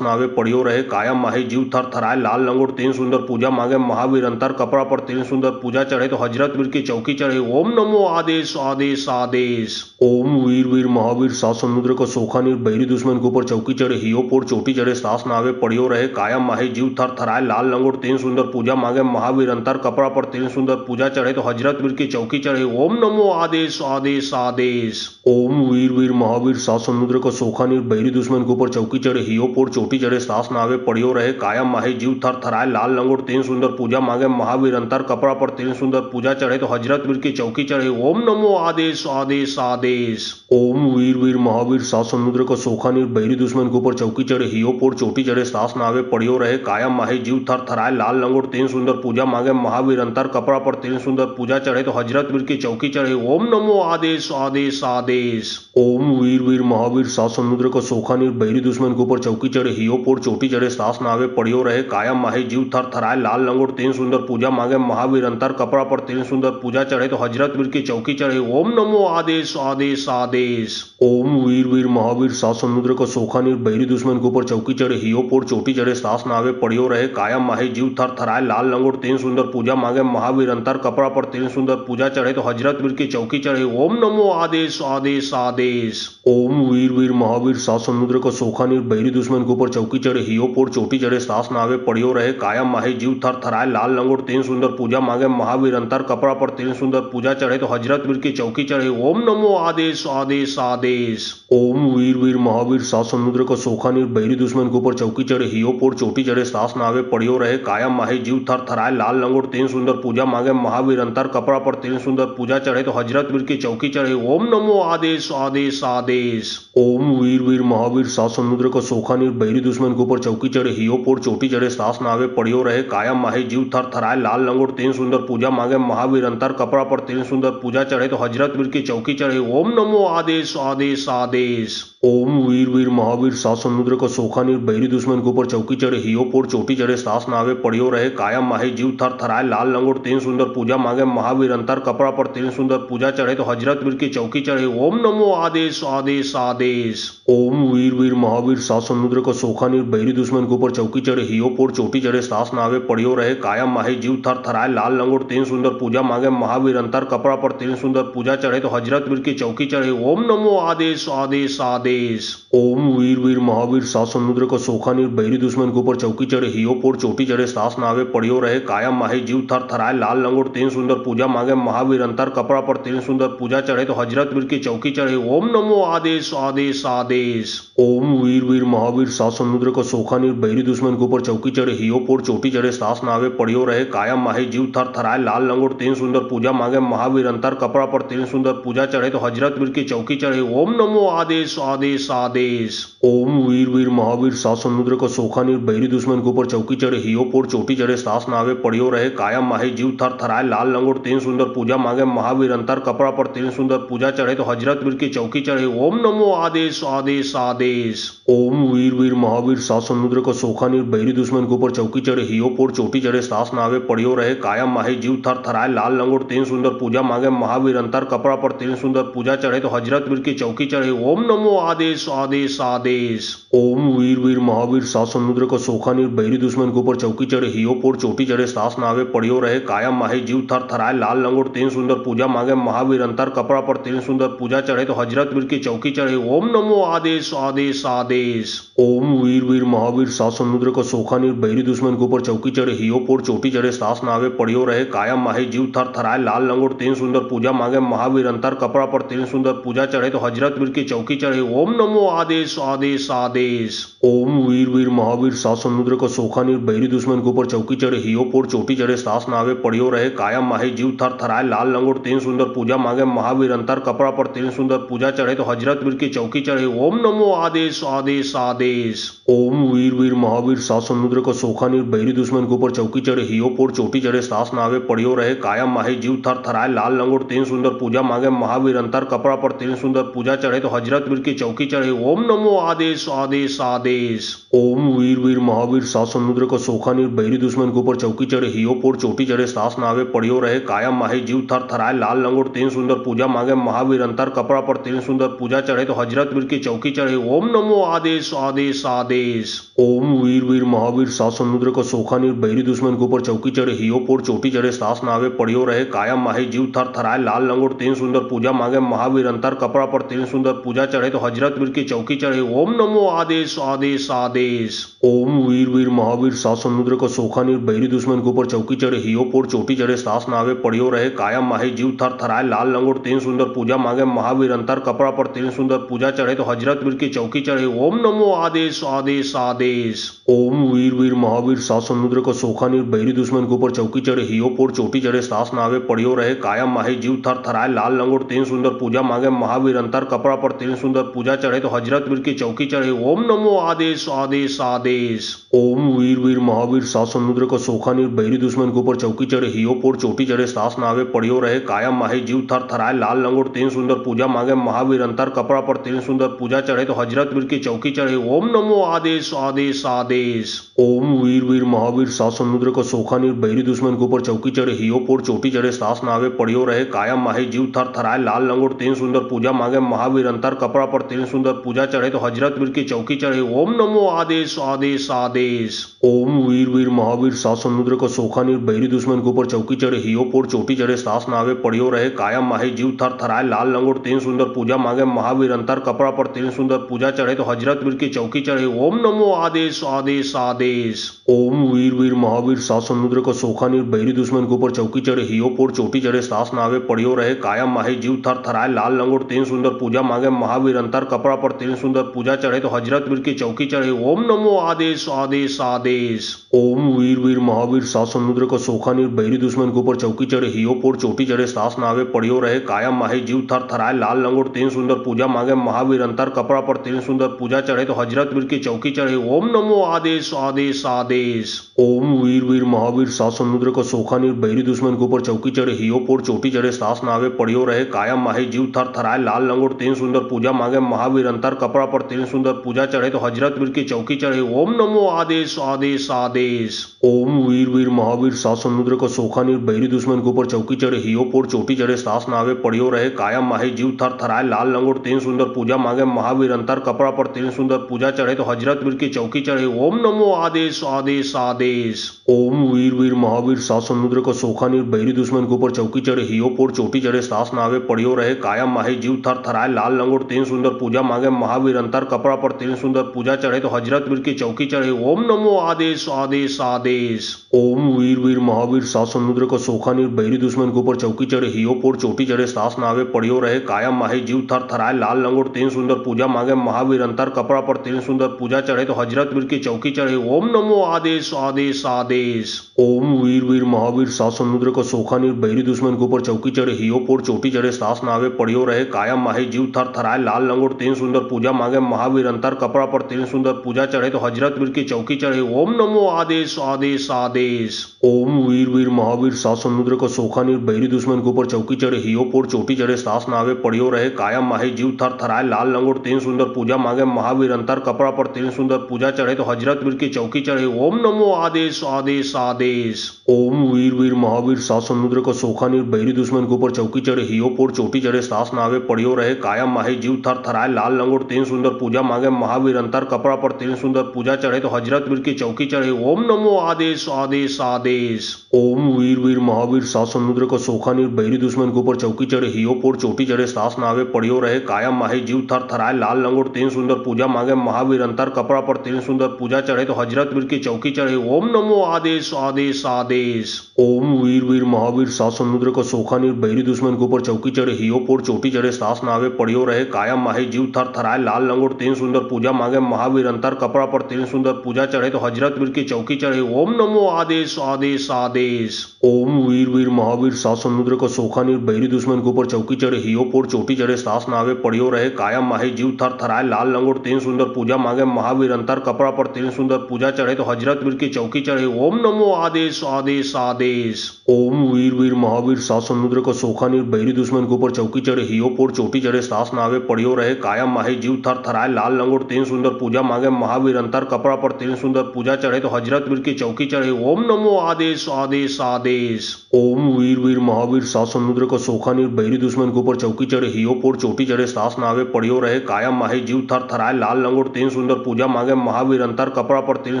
नावे पड़ियो रहे, कायम माहे जीव थर थराए, लाल लंगोट तीन सुंदर पूजा मांगे महावीर, अंतर कपड़ा पर तीन सुंदर पूजा चढ़े तो हजरत वीर की चौकी चढ़े, ओम नमो आदेश आदेश आदेश। ओम वीर वीर महावीर सात समुद्र का सोखा नीर बहरी दुश्मन के ऊपर चौकी चढ़े, हियो पोर चोटी चढ़े, सास नावे पड़ियो रहे, कायम माहे जीव थर थराए, लाल लंगोट तीन सुंदर पूजा मांगे महावीर, अंतर कपड़ा पर तीन सुंदर पूजा चढ़े तो हजरत वीर की चौकी चढ़े, ओम नमो आदेश आदेश आदेश। ओम वीर वीर महावीर सात समुद्र का सोखा नीर बहरी दुश्मन के ऊपर चौकी चढ़े हियो पोर चोटी चढ़े सास नावे पड़ियो रहे कायम माहे जीव थर थराए लाल लंगोट तीन सुंदर पूजा मांगे महावीर अंतर कपड़ा पर तीन सुंदर पूजा चढ़े तो हजरत वीर की चौकी चढ़े ओम नमो आदेश आदेश आदेश। ओम वीर वीर महावीर सात समुद्र का सोखा नीर बहरी दुश्मन के ऊपर चौकी चढ़े हियो पोर चोटी चढ़े सास नावे पड़ियो रहे कायम माहे जीव थर थराए लाल लंगोट तीन सुंदर पूजा मांगे महावीर अंतर कपड़ा पर तीन सुंदर पूजा चढ़े तो हजरत वीर की चौकी चढ़े ओम नमो आदेश आदेश आदेश। ओम वीर वीर महावीर सात समुद्र का सोखा नीर बहरी दुश्मन के ऊपर चौकी चढ़े हियो पोर चोटी चढ़े सास नावे पड़ियो रहे कायम माहे जीव थर थराए लाल लंगोट तीन सुंदर पूजा मांगे महावीर अंतर कपड़ा पर तीन सुंदर पूजा चढ़े तो हजरत वीर की चौकी चढ़े ओम नमो आदेश आदेश आदेश। ओम वीर वीर महावीर सात समुद्र का सोखा नीर बहरी दुश्मन के ऊपर चौकी चढ़े हियो पोर चोटी चढ़े सास नावे पड़ियो रहे कायम माहे जीव थर थराए लाल लंगोट तीन सुंदर पूजा मांगे महावीर अंतर कपड़ा पर तीन सुंदर पूजा चढ़े तो हजरत वीर की चौकी चढ़े ओम नमो आदेश आदेश आदेश। ओम वीर वीर महावीर सात समुद्र का सोखा नीर बहरी दुश्मन के ऊपर चौकी चढ़े हियो पोर चोटी चढ़े सास नावे पड़ियो रहे कायम माहे जीव थर थराए लाल लंगोट तीन सुंदर पूजा मांगे महावीर अंतर कपड़ा पर तीन सुंदर पूजा चढ़े तो हजरत वीर की चौकी चढ़े ओम नमो आदेश आदेश आदेश। ओम वीर वीर महावीर सात समुद्र का सोखा नीर बहरी दुश्मन के ऊपर चौकी चढ़े हियो पोर चोटी चढ़े सास नावे पड़ियो रहे कायम माहे जीव थर थराए लाल लंगोट तीन सुंदर पूजा मांगे महावीर अंतर कपड़ा पर तीन सुंदर पूजा चढ़े तो हजरत वीर की चौकी चढ़े ओम नमो आदेश आदेश आदेश। ओम वीर वीर महावीर सात समुद्र का सोखा नीर बहरी दुश्मन के ऊपर चौकी चढ़े हियो पोर चोटी चढ़े सास नावे पड़ियो रहे कायम माहे जीव थर थराए लाल लंगोट तीन सुंदर पूजा मांगे महावीर अंतर कपड़ा पर तीन सुंदर पूजा चढ़े तो हजरत वीर की चौकी चढ़े ओम नमो आदेश आदेश आदेश। ओम वीर वीर महावीर सात समुद्र का सोखा नीर बहरी दुश्मन के ऊपर चौकी चढ़े हियो पोर चोटी चढ़े सास नावे पड़ियो रहे कायम माहे जीव थर थराए लाल लंगोट तीन सुंदर पूजा मांगे महावीर अंतर कपड़ा पर तीन सुंदर पूजा चढ़े तो हजरत वीर की चौकी चढ़े ओम नमो आदेश आदेश आदेश। ओम वीर वीर महावीर सात समुद्र का सोखा नीर बहरी दुश्मन के ऊपर चौकी चढ़े हियो पोर चोटी चढ़े सास नावे पड़ियो रहे कायम माहे जीव थर थराए लाल लंगोट तीन सुंदर पूजा मांगे महावीर अंतर कपड़ा पर तीन सुंदर पूजा चढ़े तो हजरत वीर की चौकी चढ़े ओम नमो आदेश आदेश आदेश। ओम वीर वीर महावीर सात समुद्र का सोखा नीर बहरी दुश्मन के ऊपर चौकी चढ़े हियो पोर चोटी चढ़े सास नावे पड़ियो रहे कायम माहे जीव थर थराए लाल लंगोट तीन सुंदर पूजा मांगे महावीर अंतर कपड़ा पर तीन सुंदर पूजा चढ़े तो हजरत वीर की चौकी चढ़े ओम नमो आदेश आदेश आदेश। ओम वीर वीर महावीर सात समुद्र का सोखा नीर बहरी दुश्मन के ऊपर चौकी चढ़े हियो पोर चोटी चढ़े सास नावे पड़ियो रहे कायम माहे जीव थर थराए लाल लंगोट तीन सुंदर पूजा मांगे महावीर अंतर कपड़ा पर तीन सुंदर पूजा चढ़े तो हजरत वीर की चौकी चढ़े ओम नमो आदेश आदेश आदेश। ओम वीर वीर महावीर सात समुद्र का सोखा नीर बहरी दुश्मन के ऊपर चौकी चढ़े हियो पोर चोटी चढ़े सास नावे पड़ियो रहे कायम माहे जीव थर थराए लाल लंगोट तीन सुंदर पूजा मांगे महावीर अंतर कपड़ा पर तीन सुंदर पूजा चढ़े तो हजरत वीर की चौकी चढ़े ओम नमो आदेश आदेश आदेश। ओम वीर वीर महावीर सात समुद्र का सोखा नीर बहरी दुश्मन के ऊपर चौकी चढ़े हियो पोर चोटी चढ़े सास नावे पड़ियो रहे कायम माहे जीव थर थराए लाल लंगोट तीन सुंदर पूजा मांगे महावीर अंतर कपड़ा पर तीन सुंदर पूजा चढ़े तो हजरत वीर की चौकी चढ़े ओम नमो आदेश आदेश आदेश। ओम वीर वीर महावीर सात समुद्र का सोखा नीर बहरी दुश्मन के ऊपर चौकी चढ़े हियो पोर चोटी चढ़े सास नावे पड़ियो रहे कायम माहे जीव थर थराए लाल लंगोट तीन सुंदर पूजा मांगे महावीर अंतर कपड़ा पर तीन सुंदर पूजा चढ़े तो हजरत वीर की चौकी चढ़े ओम नमो आदेश आदेश आदेश। ओम वीर वीर महावीर सात समुद्र का सोखा नीर बहरी दुश्मन के ऊपर चौकी चढ़े हियो पोर चोटी चढ़े सास नावे पड़ियो रहे कायम माहे जीव थर थराए लाल लंगोट तीन सुंदर पूजा मांगे महावीर अंतर कपड़ा पर तीन सुंदर पूजा चढ़े तो हजरत वीर की चौकी चढ़े ओम नमो आदेश आदेश आदेश। ओम वीर वीर महावीर सात समुद्र का सोखा नीर बहरी दुश्मन के ऊपर चौकी चढ़े हियो पोर चोटी चढ़े सास नावे पड़ियो रहे कायम माहे जीव थर थराए लाल लंगोट तीन सुंदर पूजा मांगे महावीर अंतर कपड़ा पर तीन सुंदर पूजा चढ़े तो हजरत वीर की चौकी चढ़े ओम नमो आदेश आदेश आदेश। ओम वीर वीर महावीर सात समुद्र का सोखा नीर बहरी दुश्मन के ऊपर चौकी चढ़े हियो पोर चोटी चढ़े सास नावे पड़ियो रहे कायम माहे जीव थर थराए लाल लंगोट तीन सुंदर पूजा मांगे महावीर अंतर कपड़ा पर तीन सुंदर पूजा चढ़े तो हजरत वीर की चौकी चढ़े ओम नमो आदेश आदेश आदेश। ओम वीर वीर महावीर सात समुद्र का सोखा नीर बहरी दुश्मन के ऊपर चौकी चढ़े हियो पोर चोटी चढ़े सास नावे पड़ियो रहे कायम माहे जीव थर थराए लाल लंगोट तीन सुंदर पूजा मांगे महावीर अंतर कपड़ा पर तीन सुंदर पूजा चढ़े तो हजरत वीर की चौकी चढ़े ओम नमो आदेश आदेश आदेश। ओम वीर वीर महावीर सात समुद्र का सोखा नीर बहरी दुश्मन के ऊपर चौकी चढ़े हियो पोर चोटी चढ़े सास नावे पड़ियो रहे कायम माहे जीव थर थराए लाल लंगोट तीन सुंदर पूजा मांगे महावीर अंतर कपड़ा पर तीन सुंदर पूजा चढ़े तो हजरत वीर की चौकी चढ़े। ओम नमो आदेश आदेश आदेश। ओम वीर वीर महावीर सात समुद्र को सोखा नीर बैरी दुश्मन के ऊपर चौकी चढ़े। हियो पोर चोटी चढ़े सास नावे पड़ियो रहे कायम माही जीव थर थराए लाल लंगोट तीन सुंदर पूजा मांगे महावीर अंतर कपड़ा पर तीन सुंदर पूजा चढ़े तो हजरत वीर की चौकी चढ़े। ओम नमो आदेश आदेश आदेश। ओम वीर वीर महावीर सात समुद्र को सोखा नीर बैरी दुश्मन के ऊपर चौकी चढ़े। हियो पोर चोटी चढ़े सास नावे पड़ियो रहे कायम माही जीव थर थराए लाल लंगोट तीन सुंदर पूजा मांगे महावीर अंतर कपड़ा पर तीन सुंदर पूजा चढ़े तो हजरत वीर की चौकी चढ़े। ओम नमो आदेश आदेश आदेश। ओम वीर वीर महावीर सात समुद्र को सोखा नीर बैरी दुश्मन के ऊपर चौकी चढ़े। हियो पोर चोटी चढ़े सास नावे पड़ियो रहे कायम माही जीव थर थराए लाल लंगोट तीन सुंदर पूजा मांगे महावीर अंतर कपड़ा पर तीन सुंदर पूजा चढ़े तो हजरत वीर की चौकी चढ़े। ओम नमो आदेश आदेश आदेश। ओम वीर वीर महावीर सात समुद्र को सोखा नीर बैरी दुश्मन के ऊपर चौकी चढ़े। हियो पोर चोटी चढ़े सास नावे पड़ियो रहे कायम माही जीव थर थराए लाल लंगोट तीन सुंदर पूजा मांगे महावीर अंतर कपड़ा पर तीन सुंदर पूजा चढ़े तो हजरत वीर की चौकी चढ़े। ओम नमो आदेश आदेश आदेश। ओम वीर वीर महावीर सात समुद्र को सोखा नीर बैरी दुश्मन के ऊपर चौकी चढ़े। हियो पोर चोटी चढ़े सास नावे पड़ियो रहे कायम माही जीव थर थराए लाल लंगोट तीन सुंदर पूजा मांगे महावीर अंतर कपड़ा पर तीन सुंदर पूजा चढ़े तो हजरत वीर की चौकी चढ़े। ओम नमो आदेश आदेश आदेश। ओम वीर वीर महावीर सात समुद्र को सोखा नीर बैरी दुश्मन के ऊपर चौकी चढ़े। हियो पोर चोटी चढ़े सास नावे पड़ियो रहे कायम माही जीव थर थराए लाल लंगोट तीन सुंदर पूजा मांगे महावीर अंतर कपड़ा पर तीन सुंदर पूजा चढ़े तो हजरत वीर की चौकी चढ़े। ओम नमो आदेश आदेश आदेश। ओम वीर वीर महावीर सात समुद्र को सोखा नीर बैरी दुश्मन के ऊपर चौकी चढ़े। हियो पोर चोटी चढ़े सास नावे पड़ियो रहे कायम माही जीव थर थराए लाल लंगोट तीन सुंदर पूजा मांगे महावीर अंतर कपड़ा पर तीन सुंदर पूजा चढ़े तो हजरत वीर की चौकी चढ़े। ओम नमो आदेश आदेश आदेश। ओम वीर वीर महावीर सात समुद्र को सोखा नीर बैरी दुश्मन के ऊपर चौकी चढ़े। हियो पोर चोटी चढ़े सास नावे पड़ियो रहे कायम माही जीव थर थराए लाल लंगोट तीन सुंदर पूजा मांगे महावीर अंतर कपड़ा पर तीन सुंदर पूजा चढ़े तो हजरत वीर की चौकी चढ़े। ओम नमो आदेश आदेश आदेश। ओम वीर वीर महावीर सात समुद्र को सोखा नीर बैरी दुश्मन के ऊपर चौकी चढ़े। हियो पोर चोटी चढ़े सास नावे पड़ियो रहे कायम माही जीव थर थराए लाल लंगोट तीन सुंदर पूजा मांगे महावीर अंतर कपड़ा पर तीन सुंदर पूजा चढ़े तो हजरत वीर की चौकी चढ़े। ओम नमो आदेश आदेश आदेश। ओम वीर वीर महावीर सात समुद्र को सोखा नीर बैरी दुश्मन के ऊपर चौकी चढ़े। हियो पोर चोटी चढ़े सास नावे पड़ियो रहे कायम माही जीव थर थराए लाल लंगोट तीन सुंदर पूजा मांगे महावीर अंतर कपड़ा पर तीन सुंदर पूजा चढ़े तो हजरत वीर की चौकी चढ़े। ओम नमो आदेश आदेश आदेश। ओम वीर वीर महावीर सात समुद्र को सोखा नीर बैरी दुश्मन के ऊपर चौकी चढ़े। हियो पोर चोटी चढ़े सास नावे पड़ियो रहे कायम माही जीव थर थराए लाल लंगोट तीन सुंदर पूजा मांगे महावीर अंतर कपड़ा पर तीन सुंदर पूजा चढ़े तो हजरत वीर की चौकी चढ़े। ओम नमो आदेश आदेश आदेश। ओम वीर वीर महावीर सात समुद्र को सोखा नीर बैरी दुश्मन के ऊपर चौकी चढ़े। हियो पोर चोटी चढ़े सास नावे पड़ियो रहे कायम माही जीव थर थराए लाल लंगोट तीन सुंदर पूजा मांगे महावीर अंतर कपड़ा पर तीन सुंदर पूजा चढ़े तो हजरत वीर की चौकी चढ़े। ओम नमो आदेश आदेश आदेश। ओम वीर वीर महावीर सात समुद्र को सोखा नीर बैरी दुश्मन के ऊपर चौकी चढ़े। हियो पोर चोटी चढ़े सास नावे पड़ियो रहे कायम माही जीव थर थराए लाल लंगोट तीन सुंदर पूजा मांगे महावीर अंतर कपड़ा पर तीन सुंदर पूजा चढ़े तो हजरत वीर की चौकी चढ़े। ओम नमो आदेश आदेश आदेश। ओम वीर वीर महावीर सात समुद्र को सोखा नीर बैरी दुश्मन के ऊपर चौकी चढ़े। हियो पोर चोटी चढ़े सास नावे पड़ियो रहे कायम माही जीव थर थराए लाल लंगोट तीन सुंदर पूजा मांगे महावीर अंतर कपड़ा पर तीन सुंदर पूजा चढ़े तो हजरत वीर की चौकी चढ़े। ओम नमो आदेश आदेश आदेश। ओम वीर वीर महावीर सात समुद्र को सोखा नीर बैरी दुश्मन के ऊपर चौकी चढ़े। हियो पोर चोटी चढ़े सास नावे पड़ियो रहे कायम माही जीव थर थराए लाल लंगोट तीन सुंदर पूजा मांगे महावीर अंतर कपड़ा पर तीन सुंदर पूजा चढ़े तो हजरत वीर की चौकी चढ़े। ओम नमो आदेश आदेश आदेश। ओम वीर वीर महावीर सात समुद्र को सोखा नीर बैरी दुश्मन के ऊपर चौकी चढ़े। हियो पोर चोटी चढ़े सास नावे पड़ियो रहे कायम माही जीव थर थराए लाल लंगोट तीन सुंदर पूजा मांगे महावीर अंतर कपड़ा पर तीन सुंदर पूजा चढ़े तो हजरत वीर की चौकी चढ़े। ओम नमो आदेश आदेश आदेश। ओम वीर वीर महावीर सात समुद्र को सोखा नीर बैरी दुश्मन के ऊपर चौकी चढ़े। हियो पोर चोटी चढ़े सास नावे पड़ियो रहे कायम माही जीव थर थराए लाल लंगोट तीन सुंदर पूजा मांगे महावीर अंतर कपड़ा पर तीन सुंदर पूजा चढ़े तो हजरत वीर की चौकी चढ़े। ओम नमो आदेश आदेश आदेश। ओम वीर वीर महावीर सात समुद्र को सोखा नीर बैरी दुश्मन के ऊपर चौकी चढ़े। हियो पोर चोटी चढ़े सास नावे पड़ियो रहे कायम माही जीव थर थराए लाल लंगोट तीन सुंदर पूजा मांगे महावीर अंतर कपड़ा पर तीन सुंदर पूजा चढ़े तो हजरत वीर की चौकी चढ़े। ओम नमो आदेश आदेश आदेश। ओम वीर वीर महावीर सात समुद्र को सोखा नीर बैरी दुश्मन के ऊपर चौकी चढ़े। हियो पोर चोटी चढ़े सास नावे पड़ियो रहे कायम माही जीव थर थराए लाल लंगोट तीन सुंदर पूजा मांगे महावीर अंतर कपड़ा पर तीन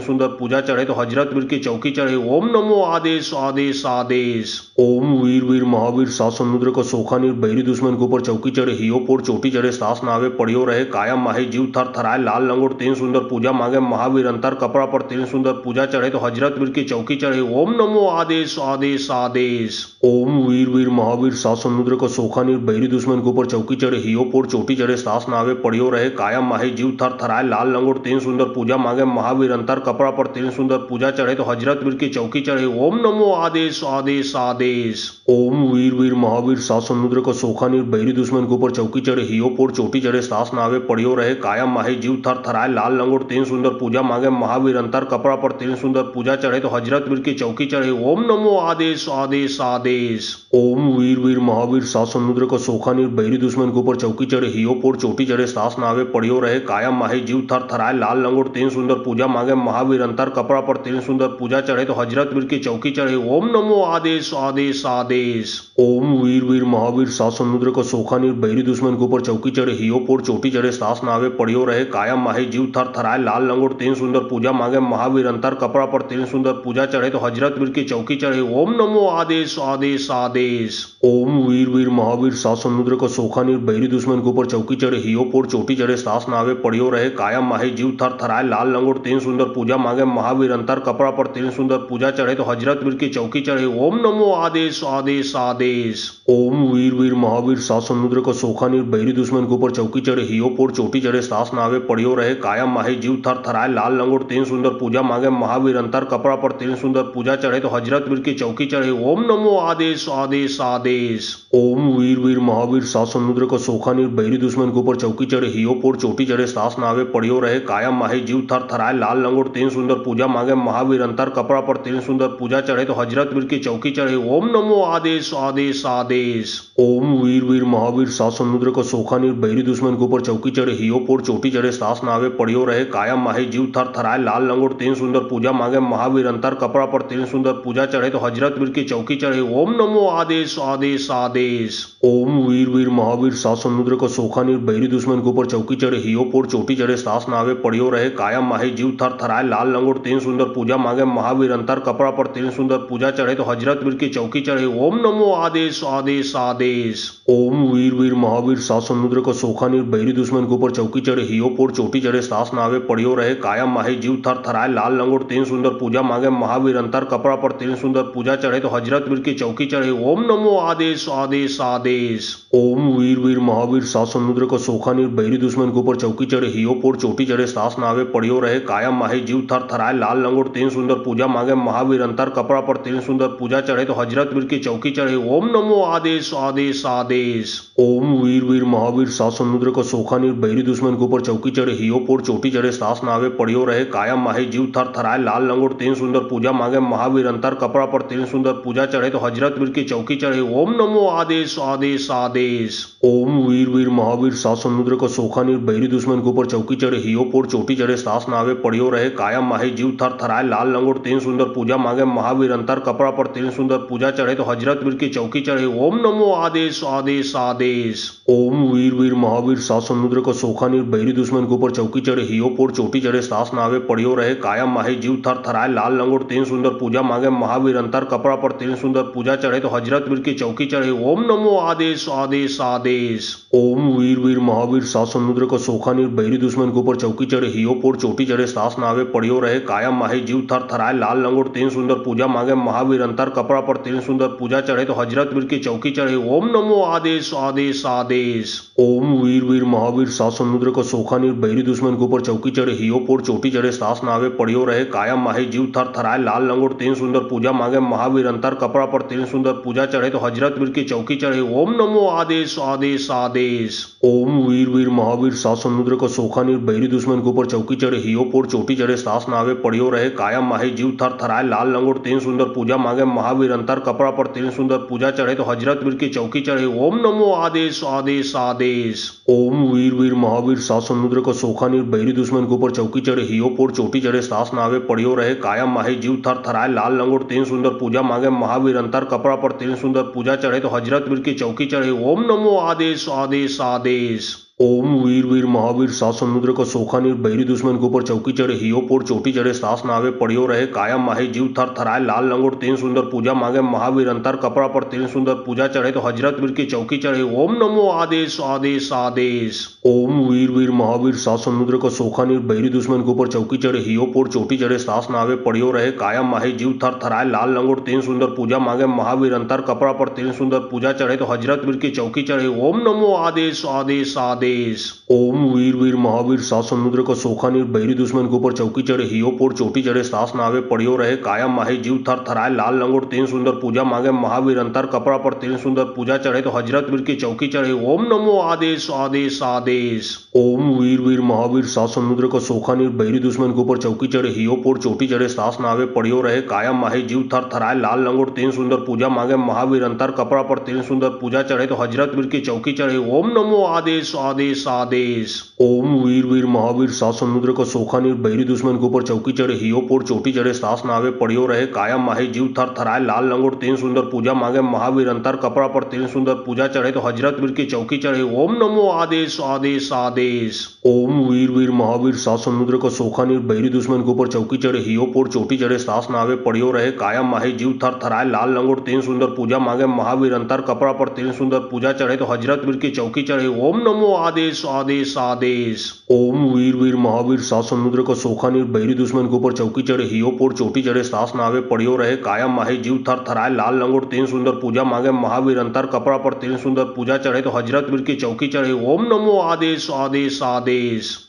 सुंदर पूजा चढ़े तो हजरत वीर की चौकी चढ़े। ओम नमो आदेश आदेश आदेश। ओम वीर वीर महावीर सात समुद्र को सोखा नीर बैरी दुश्मन के ऊपर चौकी चढ़े। हियो पोर चोटी चढ़े सास नावे नावे पड़ियो रहे कायम माही जीव थर थराए लाल लंगोट तीन सुंदर पूजा मांगे महावीर अंतर कपड़ा पर तीन सुंदर पूजा चढ़े तो हजरत वीर की चौकी चढ़े ओम नमो आदेश आदेश आदेश। ओम वीर वीर महावीर सात समुद्र को सोखा नीर बहरी दुश्मन के ऊपर चौकी चढ़े हियो पोर चोटी चढ़े सास नावे पड़ियो रहे कायम माही जीव थर थराए लाल लंगोट तीन सुंदर पूजा मांगे महावीर अंतर कपड़ा पर तीन सुंदर पूजा चढ़े तो हजरत वीर की चौकी चढ़े ओम नमो आदेश आदेश आदेश। ओम वीर वीर महावीर सात समुद्र को सोखा नीर बहरी दुश्मन के ऊपर चौकी चढ़े हियो पोर चोटी चढ़े सास नावे पड़ियो रहे कायम माही जीव थर थराए लाल लंगोट तीन सुंदर पूजा मांगे महावीर अंतर कपड़ा पर तीन सुंदर पूजा चढ़े तो हजरत वीर की चौकी चढ़े ओम नमो आदेश आदेश आदेश। ओम वीर वीर महावीर सात समुद्र को सोखा नीर बहरी दुश्मन के ऊपर चौकी चढ़े हियो पोर चोटी चढ़े सास नावे पड़ियो रहे कायम माही जीव थर थराए लाल लंगोट तीन सुंदर पूजा मांगे महावीर अंतर कपड़ा पर तीन सुंदर पूजा चढ़े तो हजरत वीर की चौकी चढ़े ओम नमो आदेश आदेश आदेश। ओम वीर वीर महावीर सात समुद्र को सोखा नीर बहरी दुश्मन के ऊपर चौकी चढ़े हियो पोर चोटी चढ़े सास नावे पड़ियो रहे कायम माही जीव थर थराए लाल लंगोट तीन सुंदर पूजा मांगे महावीर अंतर कपड़ा पर तीन सुंदर पूजा चढ़े तो हजरत वीर की चौकी चढ़े ओम नमो आदेश आदेश आदेश। ओम वीर वीर महावीर सात समुद्र को सोखा नीर बहरी दुश्मन के ऊपर चौकी चढ़े हियो पोर चोटी चढ़े सास नावे पड़ियो रहे कायम माही जीव थर थराए लाल लंगोट तीन सुंदर पूजा मांगे महावीर अंतर कपड़ा पर तीन सुंदर पूजा चढ़े तो हजरत वीर की चौकी चढ़े ओम नमो आदेश आदेश आदेश। ओम वीर वीर महावीर सात समुद्र को सोखा नीर बहरी दुश्मन के ऊपर चौकी चढ़े हियो पोर चोटी चढ़े सास नावे पड़ियो रहे कायम माही जीव थर थराए लाल लंगोट तीन सुंदर पूजा मांगे महावीर अंतर कपड़ा पर तीन सुंदर पूजा चढ़े तो हजरत वीर की चौकी चढ़े ओम नमो आदेश आदेश आदेश। ओम वीर वीर महावीर सात समुद्र को सोखा नीर बहरी दुश्मन के ऊपर चौकी चढ़े हियो पोर चोटी चढ़े सास नावे पड़ियो रहे कायम माही जीव थर थराए लाल लंगोट तीन सुंदर पूजा मांगे महावीर अंतर कपड़ा पर तीन सुंदर पूजा चढ़े तो हजरत वीर की चौकी चढ़े ओम नमो आदेश आदेश आदेश। ओम वीर वीर महावीर सात समुद्र को सोखा नीर बहरी दुश्मन के ऊपर चौकी चढ़े हियो पोर चोटी चढ़े सास नावे पड़ियो रहे कायम माही जीव थर थराए लाल लंगोट तीन सुंदर पूजा मांगे महावीर अंतर कपड़ा पर तीन सुंदर पूजा चढ़े तो हजरत वीर की चौकी चढ़े ओम नमो आदेश आदेश आदेश। ओम वीर वीर महावीर सात समुद्र को सोखा नीर बहरी दुश्मन के ऊपर चौकी चढ़े हियो पोर चोटी चढ़े सास नावे पड़ियो रहे कायम माही जीव थर थराए लाल लंगोट तीन सुंदर पूजा मांगे महावीर अंतर कपड़ा पर तीन सुंदर पूजा चढ़े तो हजरत वीर की चौकी चढ़े ओम नमो आदेश आदेश आदेश। ओम वीर वीर महावीर सात समुद्र को सोखा नीर बहरी दुश्मन के ऊपर चौकी चढ़े हियो पोर चोटी चढ़े सास नावे पड़ियो रहे कायम माही जीव थर थराए लाल लंगोट तीन सुंदर पूजा मांगे महावीर अंतर कपड़ा पर तीन सुंदर पूजा चढ़े तो हजरत वीर की चौकी चढ़े ओम नमो आदेश आदेश आदेश। ओम वीर वीर महावीर सात समुद्र को सोखा नीर बहरी दुश्मन के ऊपर चौकी चढ़े हियो पोर चोटी चढ़े सास नावे पड़ियो रहे कायम माही जीव थर थराए लाल लंगोट तीन सुंदर पूजा मांगे महावीर अंतर कपड़ा पर तीन सुंदर पूजा चढ़े तो हजरत वीर की चौकी चढ़े ओम नमो आदेश आदेश आदेश। ओम वीर वीर महावीर सात समुद्र को सोखा नीर बहरी दुश्मन के ऊपर चौकी चढ़े हियो पोर चोटी चढ़े सास नावे पड़ियो रहे कायम माही जीव थर थराए लाल लंगोट तीन सुंदर पूजा मांगे महावीर अंतर कपड़ा पर तीन सुंदर पूजा चढ़े तो हजरत वीर की चौकी चढ़े ओम नमो आदेश आदेश आदेश। ओम वीर वीर महावीर सात समुद्र को सोखा नीर बहरी दुश्मन के ऊपर चौकी चढ़े हियो पोर चोटी चढ़े सास नावे पड़ियो रहे कायम माही जीव थर थराए लाल लंगोट तीन सुंदर पूजा मांगे महावीर अंतर कपड़ा पर तीन सुंदर पूजा चढ़े तो हजरत वीर की चौकी चढ़े ओम नमो आदेश आदेश आदेश। ओम वीर वीर महावीर सात समुद्र को सोखा नीर बहरी दुश्मन के ऊपर चौकी चढ़े हियो पोर चोटी चढ़े सास नावे पड़ियो रहे कायम माही जीव थर थराए लाल लंगोट तीन सुंदर पूजा मांगे महावीर अंतर कपड़ा पर तीन सुंदर पूजा चढ़े तो हजरत वीर की चौकी चढ़े ओम नमो आदेश आदेश आदेश। ओम वीर वीर महावीर सात समुद्र को सोखा नीर बहरी दुश्मन के ऊपर चौकी चढ़े हियो पोर चोटी चढ़े सास नावे पड़ियो रहे कायम माही जीव थर थराए लाल लंगोट तीन सुंदर पूजा मांगे महावीर अंतर कपड़ा पर तीन सुंदर पूजा चढ़े तो हजरत वीर की चौकी चढ़े ओम नमो आदेश आदेश आदेश। ओम वीर वीर महावीर सात समुद्र को सोखा नीर बहरी दुश्मन के ऊपर चौकी चढ़े हियो पोर चोटी चढ़े सास नावे पड़ियो रहे कायम माही जीव थर थराए लाल लंगोट तीन सुंदर पूजा मांगे महावीर अंतर कपड़ा पर तीन सुंदर पूजा चढ़े तो हजरत वीर की चौकी चढ़े ओम नमो आदेश आदेश आदेश। ओम वीर वीर महावीर सात समुद्र को सोखा नीर बहरी दुश्मन के ऊपर चौकी चढ़े हियो पोर चोटी चढ़े सास नावे पड़ियो रहे कायम माही जीव थर थराए लाल लंगोट तीन सुंदर पूजा मांगे महावीर अंतर कपड़ा पर तीन सुंदर पूजा चढ़े तो हजरत वीर की चौकी चढ़े ओम नमो आदेश आदेश आदेश। ओम वीर वीर महावीर सात समुद्र को सोखा नीर बहरी दुश्मन के ऊपर चौकी चढ़े हियो पोर चोटी चढ़े सास नावे पड़ियो रहे कायम माही जीव थर थराए लाल लंगोट तीन सुंदर पूजा मांगे महावीर अंतर कपड़ा पर तीन सुंदर पूजा चढ़े तो हजरत वीर की चौकी चढ़े ओम नमो आदेश आदेश आदेश। ओम वीर वीर महावीर सात समुद्र का सोखा नीर बैरी दुश्मन के ऊपर चौकी चढ़े हियो पोर चोटी चढ़े सास नावे पड़ियो रहे कायम माही जीव थर थराए लाल लंगोट तीन सुंदर पूजा मांगे महावीर अंतर कपड़ा पर तीन सुंदर पूजा चढ़े तो हजरत वीर की चौकी चढ़े ओम नमो आदेश आदेश आदेश। ओम वीर वीर महावीर सात समुद्र का सोखा नीर बैरी दुश्मन के ऊपर चौकी चढ़े हियो पोर चोटी चढ़े सास नावे पड़ियो रहे कायम माही जीव थर थराए लाल लंगोट तीन सुंदर पूजा मांगे महावीर अंतर कपड़ा पर तीन सुंदर पूजा चढ़े तो हजरत वीर की चौकी चढ़े ओम नमो आदेश आदेश आदेश। ओम वीर वीर महावीर सात समुद्र का सोखा नीर बैरी दुश्मन के ऊपर चौकी चढ़े हियो पोर चोटी चढ़े सास नावे पड़ियो रहे कायम माही जीव थर थराए लाल लंगोट तीन सुंदर पूजा मांगे महावीर अंतर कपड़ा पर तीन सुंदर पूजा चढ़े तो हजरत वीर की चौकी चढ़े ओम नमो आदेश आदेश आदेश। ओम वीर वीर महावीर सात समुद्र का सोखा नीर बैरी दुश्मन के ऊपर चौकी चढ़े हियो पोर चोटी चढ़े सास नावे पड़ियो रहे कायम माही जीव थर थराए लाल लंगोट तीन सुंदर पूजा मांगे महावीर अंतर कपड़ा पर तीन सुंदर पूजा चढ़े तो हजरत वीर की चौकी चढ़े ओम नमो आदेश आदेश आदेश। ओम वीर वीर महावीर सात समुद्र का सोखा नीर बैरी दुश्मन के ऊपर चौकी चढ़े हियो पोर चोटी चढ़े सास नावे पड़ियो रहे कायम माही जीव थर थराए लाल लंगोट तीन सुंदर पूजा मांगे महावीर अंतर कपड़ा पर तीन सुंदर पूजा चढ़े तो हजरत वीर की चौकी चढ़े ओम नमो आदेश आदेश आदेश। ओम वीर वीर महावीर सात समुद्र का सोखा नीर बैरी दुश्मन के ऊपर चौकी चढ़े हियो पोर चोटी चढ़े सास नावे पड़ियो रहे कायम माही जीव थर थराए लाल लंगोट तीन सुंदर पूजा मांगे महावीर अंतर कपड़ा पर तीन सुंदर पूजा चढ़े तो हजरत वीर की चौकी चढ़े ओम नमो आदेश आदेश आदेश। ओम वीर वीर महावीर सात समुद्र का सोखा नीर बैरी दुश्मन के ऊपर चौकी चढ़े हियो पोर चोटी चढ़े सास नावे पड़ियो रहे कायम माही जीव थर थराए लाल लंगोट तीन सुंदर पूजा मांगे महावीर अंतर कपड़ा पर तीन सुंदर पूजा चढ़े तो हजरत वीर की चौकी चढ़े ओम नमो आदेश आदेश आदेश।